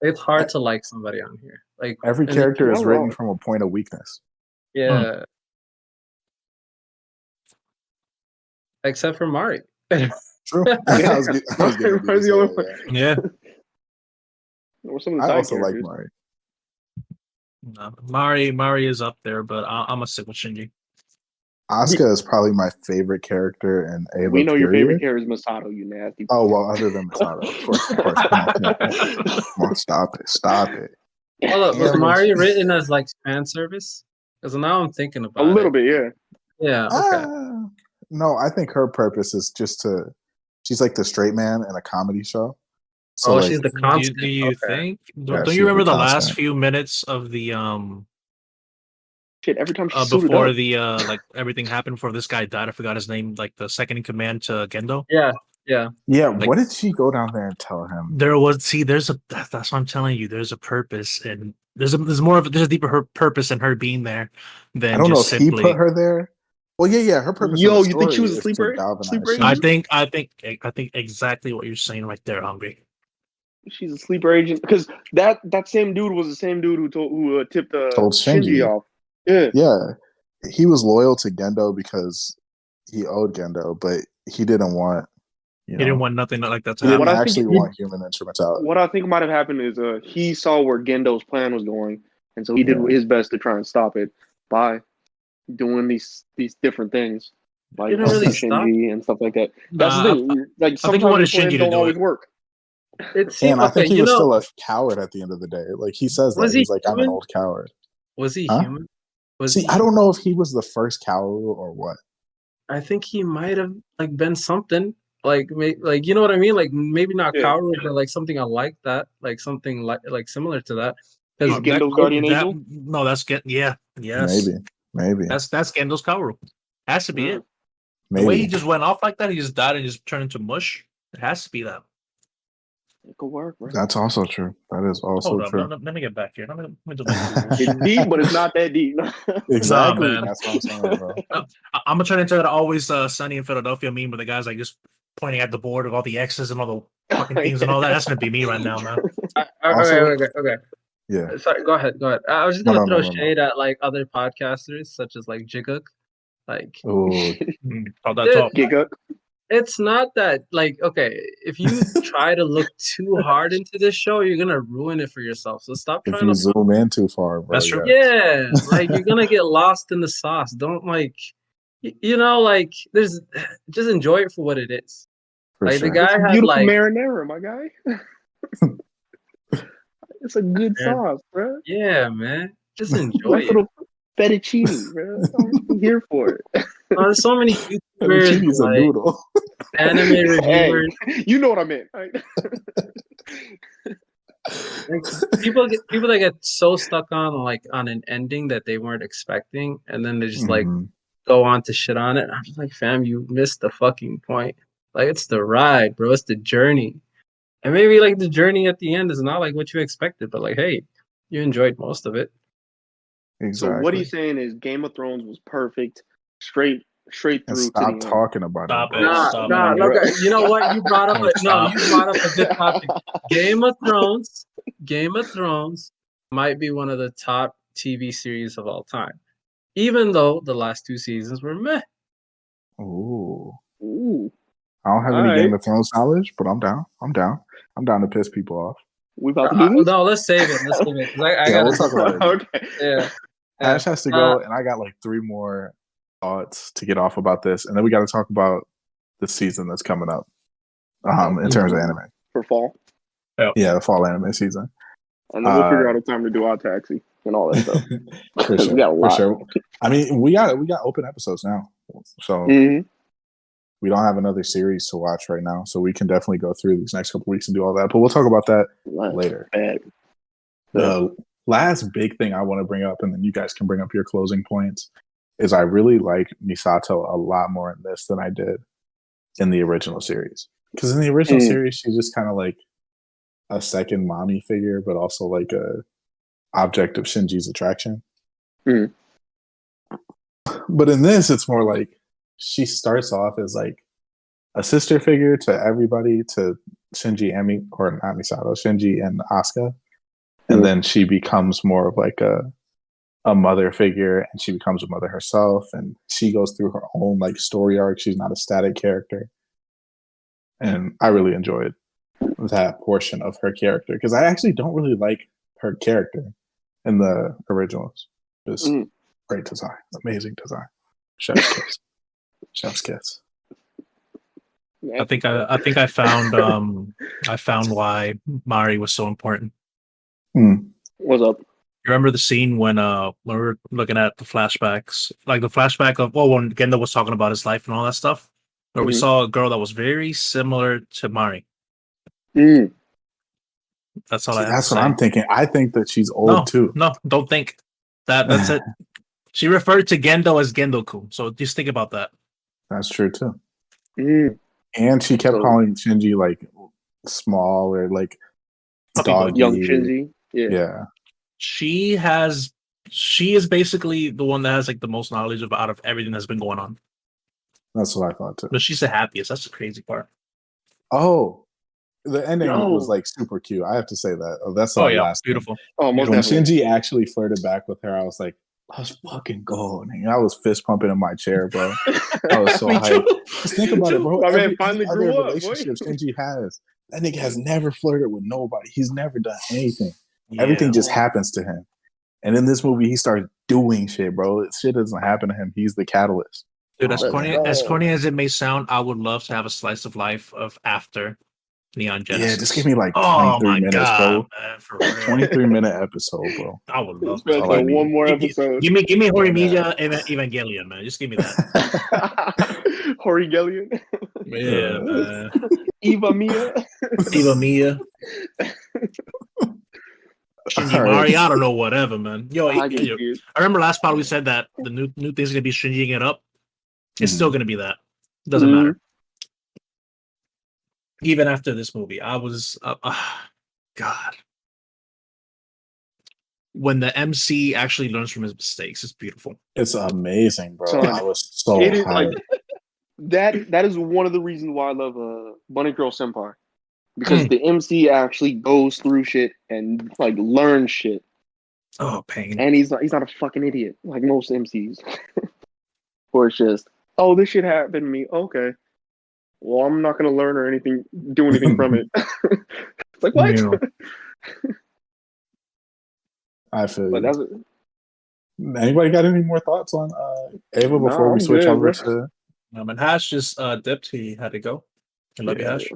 Speaker 2: It's hard to like somebody on here. Like
Speaker 5: Every
Speaker 2: and
Speaker 5: character
Speaker 3: you're
Speaker 5: is
Speaker 3: not
Speaker 5: written
Speaker 3: wrong.
Speaker 5: from a point of weakness.
Speaker 2: yeah, except for Mari.
Speaker 5: True. I was getting
Speaker 3: Mari's the only one.
Speaker 4: Yeah.
Speaker 3: Or some of the
Speaker 5: I
Speaker 3: side
Speaker 5: also like
Speaker 3: characters.
Speaker 5: Mari.
Speaker 4: No, Mari is up there, but I'm gonna stick with Shinji.
Speaker 5: Asuka is probably my favorite character in Ava.
Speaker 3: We know your favorite
Speaker 5: period.
Speaker 3: character is Masato, you nasty.
Speaker 5: Oh well, other than Masato, of course. Come on, stop it.
Speaker 2: Hold up, was
Speaker 5: And when
Speaker 2: Mari
Speaker 5: she-
Speaker 2: written as like fan service? Because now I'm thinking
Speaker 3: A
Speaker 2: about
Speaker 3: little
Speaker 2: it.
Speaker 3: bit, yeah.
Speaker 2: Yeah. Okay.
Speaker 5: No, I think her purpose is just to. She's like the straight man in a comedy show. So
Speaker 2: Oh,
Speaker 5: like,
Speaker 2: she's the constant.
Speaker 4: Do you
Speaker 2: Okay.
Speaker 4: think?
Speaker 5: Yeah,
Speaker 4: Don't
Speaker 5: she's
Speaker 4: you remember
Speaker 5: the
Speaker 4: the last
Speaker 5: constant.
Speaker 4: few minutes of the
Speaker 3: Shit, every time she suited
Speaker 4: before
Speaker 3: up.
Speaker 4: the like everything happened before this guy died? I forgot his name. Like the second in command to Gendo.
Speaker 2: Yeah. Yeah.
Speaker 5: yeah,
Speaker 4: like-
Speaker 5: what did she go down there and tell him?
Speaker 4: There's that's what I'm telling you. There's a purpose, and there's a deeper purpose in her being there than
Speaker 5: I don't know
Speaker 4: just
Speaker 5: if
Speaker 4: simply.
Speaker 5: he put her there. Well, yeah. Her purpose.
Speaker 3: Yo,
Speaker 5: in the
Speaker 3: you think she
Speaker 5: story
Speaker 3: was a
Speaker 5: is
Speaker 3: sleeper-
Speaker 5: to galvanize
Speaker 3: sleeper
Speaker 5: Shinji.
Speaker 4: I think exactly what you're saying right there, Hungry.
Speaker 3: She's a sleeper agent because that same dude was the same dude who tipped
Speaker 5: Told Shinji.
Speaker 3: Shinji off. Yeah.
Speaker 5: Yeah, he was loyal to Gendo because he owed Gendo, but he didn't want.
Speaker 4: He didn't want nothing like that to
Speaker 5: He didn't
Speaker 3: What
Speaker 4: happen.
Speaker 3: I think
Speaker 5: actually
Speaker 3: he-
Speaker 5: want human instrumentality.
Speaker 3: What I think might have happened is he saw where Gendo's plan was going, and so he did his best to try and stop it by doing these different things, like
Speaker 2: Didn't really
Speaker 3: helping
Speaker 2: stop.
Speaker 3: Shinji and stuff like that. That's the thing. Like
Speaker 4: I think he
Speaker 3: sometimes
Speaker 4: wanted
Speaker 3: your plans
Speaker 4: Shinji to
Speaker 3: don't
Speaker 4: do
Speaker 3: always
Speaker 4: it.
Speaker 3: work.
Speaker 2: It seemed
Speaker 5: And I think
Speaker 2: okay.
Speaker 5: he was still a coward at the end of the day. Like he says that
Speaker 2: Was he
Speaker 5: he's like, I'm an
Speaker 2: human?
Speaker 5: old coward.
Speaker 2: Was he
Speaker 5: Huh?
Speaker 2: human? Was
Speaker 5: See,
Speaker 2: he?
Speaker 5: I don't know if he was the first coward or what.
Speaker 2: I think he might have like been something like you know what I mean, like maybe not
Speaker 3: Yeah.
Speaker 2: coward, but like something like that, like something like similar to that.
Speaker 3: He's
Speaker 2: Because
Speaker 3: Gendo's guardian angel.
Speaker 4: No, that's yes.
Speaker 5: Maybe.
Speaker 4: That's Gendo's power. Has to be
Speaker 3: Yeah.
Speaker 4: it. The way he
Speaker 5: Maybe.
Speaker 4: just went off like that, he just died and just turned into mush. It has to be that.
Speaker 3: It could work, right?
Speaker 5: That's also true. That is also
Speaker 4: Hold up,
Speaker 5: true.
Speaker 4: let me get back here. Let me do my
Speaker 3: It's deep, but it's not that deep.
Speaker 5: Exactly.
Speaker 4: man.
Speaker 5: That's what I'm saying, bro.
Speaker 4: I'm gonna turn into that always sunny in Philadelphia meme where the guys like just pointing at the board of all the X's and all the fucking things and all that. That's gonna be me right now, man.
Speaker 5: Also-
Speaker 2: okay.
Speaker 5: Yeah.
Speaker 2: Sorry, go ahead. I was just
Speaker 5: No,
Speaker 2: gonna
Speaker 5: no,
Speaker 2: throw
Speaker 5: no.
Speaker 2: shade at like other podcasters such as like Jiguk. Like
Speaker 5: Ooh.
Speaker 4: All that
Speaker 2: Dude,
Speaker 4: talk.
Speaker 3: Giga.
Speaker 2: it's not that like okay, if you try to look too hard into this show, you're gonna ruin it for yourself. So stop
Speaker 5: If
Speaker 2: trying
Speaker 5: you
Speaker 2: to
Speaker 5: zoom in too far, bro.
Speaker 4: That's true.
Speaker 2: yeah, like you're gonna get lost in the sauce. Don't like you know, like there's just enjoy it for what it is.
Speaker 5: For
Speaker 2: Like
Speaker 5: sure.
Speaker 2: the guy had
Speaker 3: Beautiful
Speaker 2: like
Speaker 3: marinara, my guy. It's a good
Speaker 2: Man.
Speaker 3: sauce, bro.
Speaker 2: yeah, man. Just enjoy
Speaker 3: Nice
Speaker 2: it.
Speaker 3: little fettuccine, bro. I'm here for it.
Speaker 2: There's so many
Speaker 5: The
Speaker 2: YouTubers,
Speaker 5: cheese a
Speaker 2: like
Speaker 5: noodle.
Speaker 2: anime
Speaker 3: Hey,
Speaker 2: reviewers.
Speaker 3: you know what I meant, right?
Speaker 2: Like, people that get so stuck on like on an ending that they weren't expecting, and then they just like
Speaker 5: Mhm.
Speaker 2: go on to shit on it. I'm just like, fam, you missed the fucking point. Like it's the ride, bro. It's the journey. And maybe like the journey at the end is not like what you expected, but like, hey, you enjoyed most of it.
Speaker 5: Exactly.
Speaker 3: So what he's saying is Game of Thrones was perfect, straight
Speaker 5: and
Speaker 3: through to
Speaker 5: stop
Speaker 3: the end.
Speaker 5: talking about
Speaker 4: Stop
Speaker 5: it.
Speaker 4: it.
Speaker 5: bro.
Speaker 4: Stop
Speaker 2: Nah,
Speaker 4: it.
Speaker 2: look, you know what? You brought up a good topic. Game of Thrones might be one of the top TV series of all time. Even though the last two seasons were meh.
Speaker 5: Ooh.
Speaker 3: Ooh,
Speaker 5: I don't have any
Speaker 3: Alright.
Speaker 5: Game of Thrones knowledge, but I'm down. I'm down to piss people off.
Speaker 3: We about to do this?
Speaker 2: No, let's save it. Let's save it. 'Cause I
Speaker 5: Yeah,
Speaker 2: gotta
Speaker 5: we'll talk about it.
Speaker 3: Okay.
Speaker 2: Yeah.
Speaker 5: Haash has to go, and I got like 3 more thoughts to get off about this, and then we got to talk about the season that's coming up. In terms of anime,
Speaker 3: For fall.
Speaker 5: yeah, the fall anime season,
Speaker 3: And then we'll figure out a time to do our taxi and all that stuff.
Speaker 5: for sure.
Speaker 3: We got a lot.
Speaker 5: For sure. I mean, we got open episodes now, so we don't have another series to watch right now, so we can definitely go through these next couple weeks and do all that. But we'll talk about that later. The last big thing I want to bring up, and then you guys can bring up your closing points, is I really like Misato a lot more in this than I did in the original series. Because in the original series, she's just kind of like a second mommy figure, but also like a object of Shinji's attraction. But in this, it's more like she starts off as like a sister figure to everybody, to Shinji and Shinji and Asuka. And then she becomes more of like a mother figure, and she becomes a mother herself, and she goes through her own like story arc. She's not a static character. And I really enjoyed that portion of her character, because I actually don't really like her character in the originals. Just great design, amazing design, chef's kiss, chef's kiss.
Speaker 4: I think I found why Mari was so important.
Speaker 3: What's up?
Speaker 4: You remember the scene when we were looking at the flashbacks, like the flashback of when Gendo was talking about his life and all that stuff, where we saw a girl that was very similar to Mari. That's all I have
Speaker 5: That's
Speaker 4: to
Speaker 5: what
Speaker 4: say.
Speaker 5: I'm thinking. I think that she's old too.
Speaker 4: No, don't think that. That's it. She referred to Gendo as Gendoku, so just think about that.
Speaker 5: That's true too. And she kept calling Shinji like small or like doggy.
Speaker 3: Young Shinji.
Speaker 5: Yeah.
Speaker 4: She is basically the one that has like the most knowledge out of everything that's been going on.
Speaker 5: That's what I thought too.
Speaker 4: But she's the happiest. That's the crazy part.
Speaker 5: Oh, the ending was like super cute. I have to say that. That's the last
Speaker 4: beautiful.
Speaker 5: Thing.
Speaker 3: Oh, most
Speaker 5: when
Speaker 3: definitely.
Speaker 5: Shinji actually flirted back with her, I was like, let's fucking go. And I was fist pumping in my chair, bro. I was so hyped. Just think about it, bro.
Speaker 3: My man
Speaker 5: Every
Speaker 3: finally
Speaker 5: other
Speaker 3: grew up,
Speaker 5: relationship Shinji has, that nigga has never flirted with nobody. He's never done anything.
Speaker 4: Yeah.
Speaker 5: Everything just happens to him. And in this movie, he starts doing shit, bro. Shit doesn't happen to him. He's the catalyst.
Speaker 4: Dude, as corny as it may sound, I would love to have a slice of life of after Neon Genesis.
Speaker 5: Yeah, just give me like 23 minutes, bro.
Speaker 4: Man, for real.
Speaker 5: 23-minute episode, bro.
Speaker 4: I would love
Speaker 3: that. One more episode.
Speaker 4: Give me Horimiya Evangelion, man. Just give me that.
Speaker 3: Horigelion.
Speaker 4: Yeah, man.
Speaker 3: Eva Mia.
Speaker 4: Shinji Mari, I don't know, whatever, man. I
Speaker 3: confused.
Speaker 4: remember last part we said that the new thing's gonna be Shinjiing it up. It's still gonna be that. Doesn't matter. Even after this movie, I was God. When the MC actually learns from his mistakes, it's beautiful.
Speaker 5: It's amazing, bro.
Speaker 3: Son,
Speaker 5: I was so
Speaker 3: it is
Speaker 5: hyped.
Speaker 3: Like that is one of the reasons why I love Bunny Girl Senpai. Because the MC actually goes through shit and like learns shit.
Speaker 4: Oh, pain.
Speaker 3: And he's not a fucking idiot like most MCs. Or it's just, oh, this shit happened to me. Okay. Well, I'm not gonna learn or do anything from it. It's like, what?
Speaker 4: Yeah.
Speaker 5: I feel
Speaker 3: But
Speaker 5: you.
Speaker 3: that's it.
Speaker 5: Anybody got any more thoughts on Ava before we switch over to?
Speaker 4: And Haash just dipped. He had to go. I love you, Haash.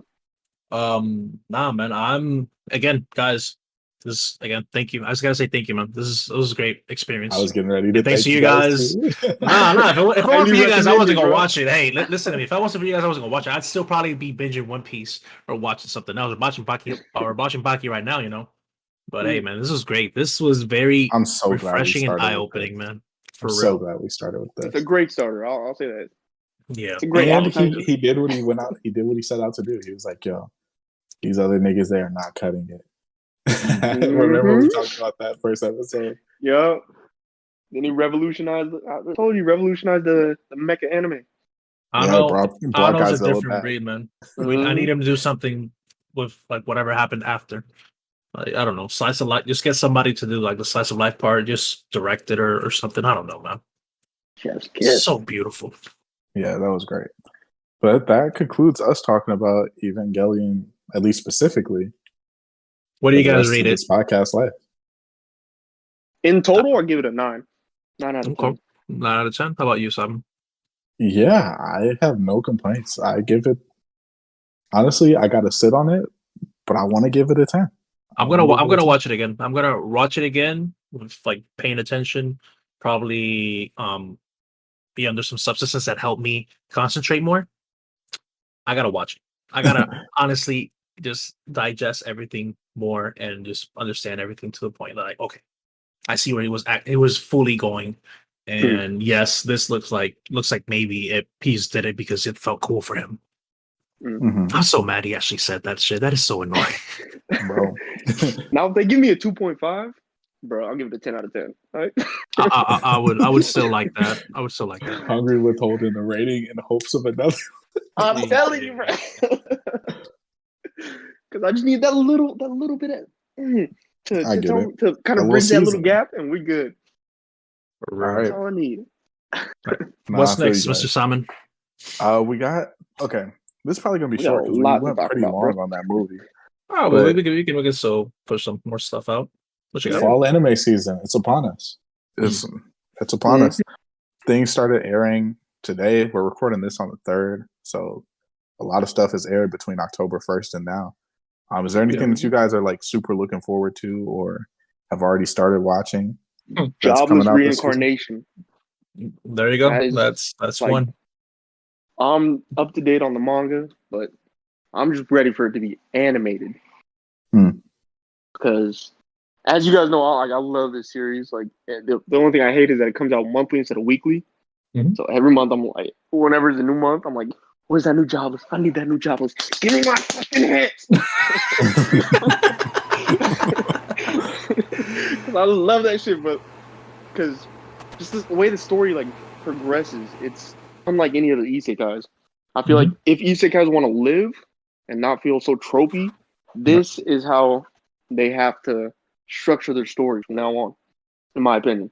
Speaker 4: Man. I'm again, guys. This again. Thank you. I just gotta say thank you, man. This was a great experience.
Speaker 5: I was getting ready to
Speaker 4: thanks
Speaker 5: thank
Speaker 4: to you guys. If it wasn't for you guys, I wasn't gonna watch it. Hey, listen to me. If I wasn't for you guys, I wasn't gonna watch it. I'd still probably be binging One Piece or watching something else, or watching Baki right now. You know. But hey, man, this was great. This was very refreshing and eye-opening, man.
Speaker 5: I'm so glad we started with this.
Speaker 3: It's a great starter. I'll say that.
Speaker 4: Yeah,
Speaker 3: it's a great.
Speaker 5: And he did what he went out. He did what he set out to do. He was like, "Yo, these other niggas, they are not cutting it." Remember we talked about that first episode?
Speaker 3: Yeah. Then he revolutionized. I told you, revolutionized the mecha anime.
Speaker 4: I know it's a different breed, man. I need him to do something with like whatever happened after. Like, I don't know, slice of life. Just get somebody to do like the slice of life part. Just direct it or something. I don't know, man. It's so beautiful.
Speaker 5: Yeah, that was great. But that concludes us talking about Evangelion, at least specifically.
Speaker 4: What do you
Speaker 5: for the
Speaker 4: guys
Speaker 5: rest of
Speaker 4: rate it?
Speaker 5: this podcast life.
Speaker 3: In total, I give it a 9. 9 out of 10.
Speaker 4: Okay. 9 out of 10. How about you, Simon?
Speaker 5: Yeah, I have no complaints. I give it. Honestly, I got to sit on it, but I want to give it a 10.
Speaker 4: I'm gonna watch it again. I'm gonna watch it again with like paying attention. Probably be under some substances that help me concentrate more. I gotta watch it. I gotta honestly just digest everything more and just understand everything to the point that okay, I see where he was at. It was fully going, and yes, this looks like maybe Peace did it because it felt cool for him.
Speaker 5: Mm-hmm.
Speaker 4: I'm so mad he actually said that shit. That is so annoying,
Speaker 5: bro.
Speaker 3: Now, if they give me a 2.5, bro, I'll give it a 10 out of 10. All right?
Speaker 4: I would still like that. I would still like that.
Speaker 5: Hungry withholding the rating in hopes of another.
Speaker 3: I'm telling you, bro. Because I just need that little bit of to kind of bridge that little gap, and we're good.
Speaker 5: All right.
Speaker 3: That's all I need.
Speaker 4: What's next, Mr. Simon?
Speaker 5: We got This is probably gonna be short because we went pretty long on that movie.
Speaker 4: Oh, well, we can so push some more stuff out.
Speaker 5: Fall anime season, it's upon us. It's upon us. Things started airing today. We're recording this on the 3rd, so a lot of stuff is aired between October 1st and now. Is there anything that you guys are like super looking forward to or have already started watching?
Speaker 3: Jobless Reincarnation.
Speaker 4: There you go. That's like, one.
Speaker 3: I'm up to date on the manga, but I'm just ready for it to be animated. Because, as you guys know, I love this series. Like, the only thing I hate is that it comes out monthly instead of weekly. So every month, I'm like, whenever it's a new month, I'm like, where's that new Jobless? I need that new Jobless. Give me my fucking hits. I love that shit, but because just the way the story like progresses, it's unlike any other isekais. I feel like if isekais want to live and not feel so tropey, this is how they have to structure their stories from now on, in my opinion.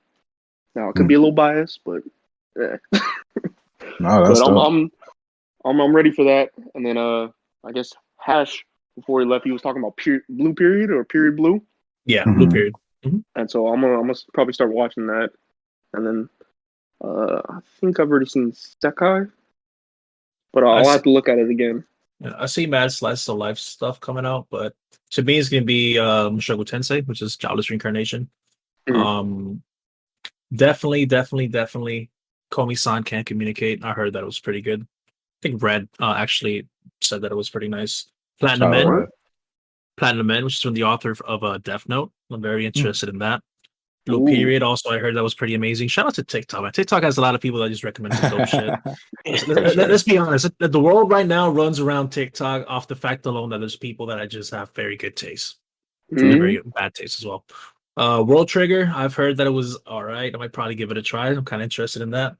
Speaker 3: Now it could be a little biased, but yeah.
Speaker 5: No, that's
Speaker 3: but I'm ready for that. And then I guess Haash, before he left, he was talking about Blue Period or Period Blue.
Speaker 4: Yeah, Blue Period.
Speaker 3: And so I'm gonna probably start watching that. And then I think I've already seen Sekai, but I'll have to look at it again.
Speaker 4: Yeah, I see Mad Slice of Life stuff coming out, but to me, it's going to be Mushoku Tensei, which is Jobless Reincarnation. Definitely, Komi-san Can't Communicate. I heard that it was pretty good. I think Red actually said that it was pretty nice. Platinum Men, which is from the author of Death Note. I'm very interested in that. Blue Period, also, I heard that was pretty amazing. Shout out to TikTok. Man. TikTok has a lot of people that just recommend some dope shit. Let's be honest. The world right now runs around TikTok off the fact alone that there's people that I just have very good taste. Very bad taste as well. World Trigger, I've heard that it was all right. I might probably give it a try. I'm kind of interested in that.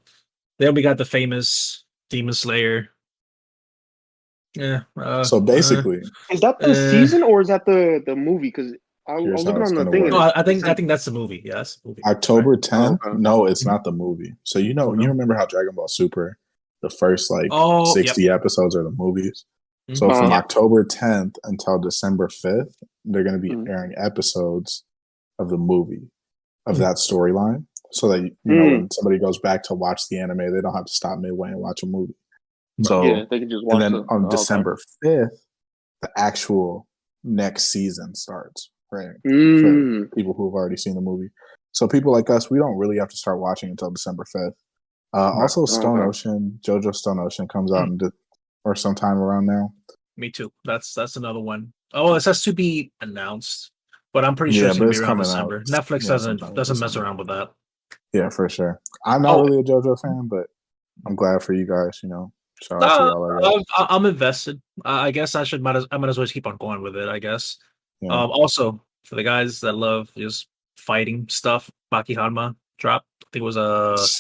Speaker 4: Then we got the famous Demon Slayer. Yeah.
Speaker 5: So basically,
Speaker 3: is that the season or is that the movie? Because I was looking on the thing.
Speaker 4: No, I think that's the movie. Yes, movie.
Speaker 5: October 10th. Okay. No, it's not the movie. So you remember how Dragon Ball Super, the first 60 episodes are the movies. So from October 10th until December 5th, they're going to be airing episodes of the movie of that storyline, so that when somebody goes back to watch the anime, they don't have to stop midway and watch a movie. So they can just watch. And then on December 5th, the actual next season starts. Right. For people who have already seen the movie. So people like us, we don't really have to start watching until December 5th. Also, Stone Ocean, JoJo Stone Ocean comes out or sometime around now.
Speaker 4: Me too. That's another one. Oh, it has to be announced, but I'm pretty sure it's going to be around December. Out. Netflix doesn't mess around with that.
Speaker 5: Yeah, for sure. I'm not really a JoJo fan, but I'm glad for you guys. Shout out to y'all.
Speaker 4: I'm invested. I guess I might as well keep on going with it. I guess. Yeah. Also, for the guys that love just fighting stuff, Baki Hanma dropped. I think it was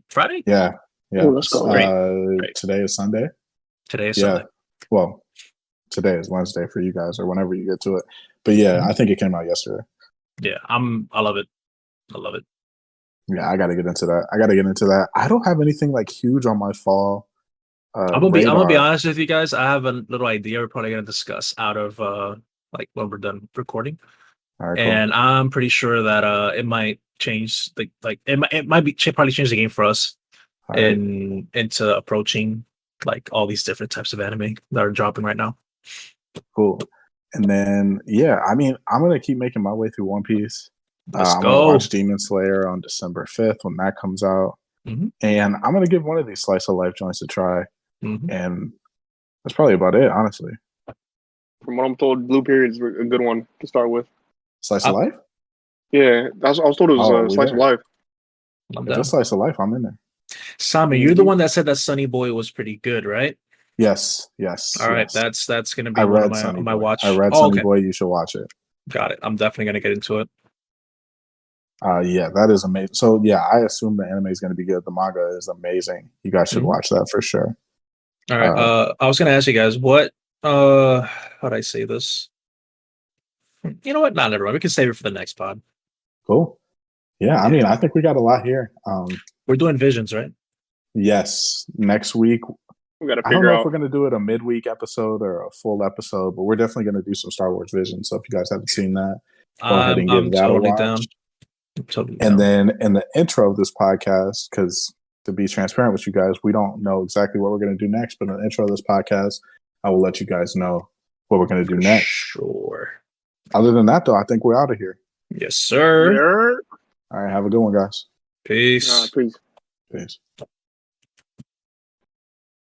Speaker 4: Friday.
Speaker 5: Yeah.
Speaker 3: Let's go.
Speaker 4: Great.
Speaker 5: Today is Sunday.
Speaker 4: Sunday.
Speaker 5: Well, today is Wednesday for you guys, or whenever you get to it. But yeah, I think it came out yesterday.
Speaker 4: Yeah, I love it.
Speaker 5: Yeah, I got to get into that. I don't have anything like huge on my fall.
Speaker 4: I'm gonna be honest with you guys. I have a little idea we're probably gonna discuss out of like when we're done recording.
Speaker 5: All right, cool.
Speaker 4: And I'm pretty sure that it might change it might be probably change the game for us
Speaker 5: All right.
Speaker 4: into approaching like all these different types of anime that are dropping right now.
Speaker 5: Cool. And then I mean, I'm gonna keep making my way through One Piece.
Speaker 4: Let's
Speaker 5: I'm
Speaker 4: go.
Speaker 5: gonna watch Demon Slayer on December 5th when that comes out.
Speaker 4: Mhm.
Speaker 5: And I'm gonna give one of these slice of life joints a try.
Speaker 4: Mhm.
Speaker 5: And that's probably about it, honestly.
Speaker 3: From what I'm told, Blue Period's a good one to start with.
Speaker 5: Slice of life?
Speaker 3: Yeah, I was told it was
Speaker 5: Oh,
Speaker 3: a slice
Speaker 5: there.
Speaker 3: of life.
Speaker 4: I'm
Speaker 5: If
Speaker 4: down.
Speaker 5: it's slice of life, I'm in there.
Speaker 4: Simon, you're the one that said that Sunny Boy was pretty good, right?
Speaker 5: Yes.
Speaker 4: All right,
Speaker 5: Yes.
Speaker 4: that's gonna be
Speaker 5: I
Speaker 4: one
Speaker 5: read
Speaker 4: of
Speaker 5: Sunny
Speaker 4: my
Speaker 5: Boy.
Speaker 4: watch.
Speaker 5: I read
Speaker 4: Oh,
Speaker 5: Sunny
Speaker 4: okay.
Speaker 5: Boy. You should watch it.
Speaker 4: Got it. I'm definitely gonna get into it.
Speaker 5: Yeah, that is amazing. So I assume the anime is going to be good. The manga is amazing. You guys should watch that for sure.
Speaker 4: All right. I was gonna ask you guys what how'd I say this? You know what? Not never mind. We can save it for the next pod.
Speaker 5: Cool. Yeah, I mean, I think we got a lot here.
Speaker 4: We're doing visions, right?
Speaker 5: Yes, next week.
Speaker 3: We got to
Speaker 5: I don't
Speaker 3: figure
Speaker 5: know if
Speaker 3: out.
Speaker 5: we're going to do it a midweek episode or a full episode, but we're definitely going to do some Star Wars Vision. So if you guys haven't seen that, go ahead and give
Speaker 4: I'm
Speaker 5: that
Speaker 4: totally
Speaker 5: a watch.
Speaker 4: down. I'm totally
Speaker 5: And
Speaker 4: down.
Speaker 5: then in the intro of this podcast, because to be transparent with you guys, we don't know exactly what we're going to do next, but in the intro of this podcast, I will let you guys know what we're going to do next.
Speaker 4: Sure.
Speaker 5: Other than that, though, I think we're out of here.
Speaker 4: Yes, sir.
Speaker 3: Yeah.
Speaker 5: All right, have a good one, guys.
Speaker 4: Peace.
Speaker 3: Peace.
Speaker 5: Peace.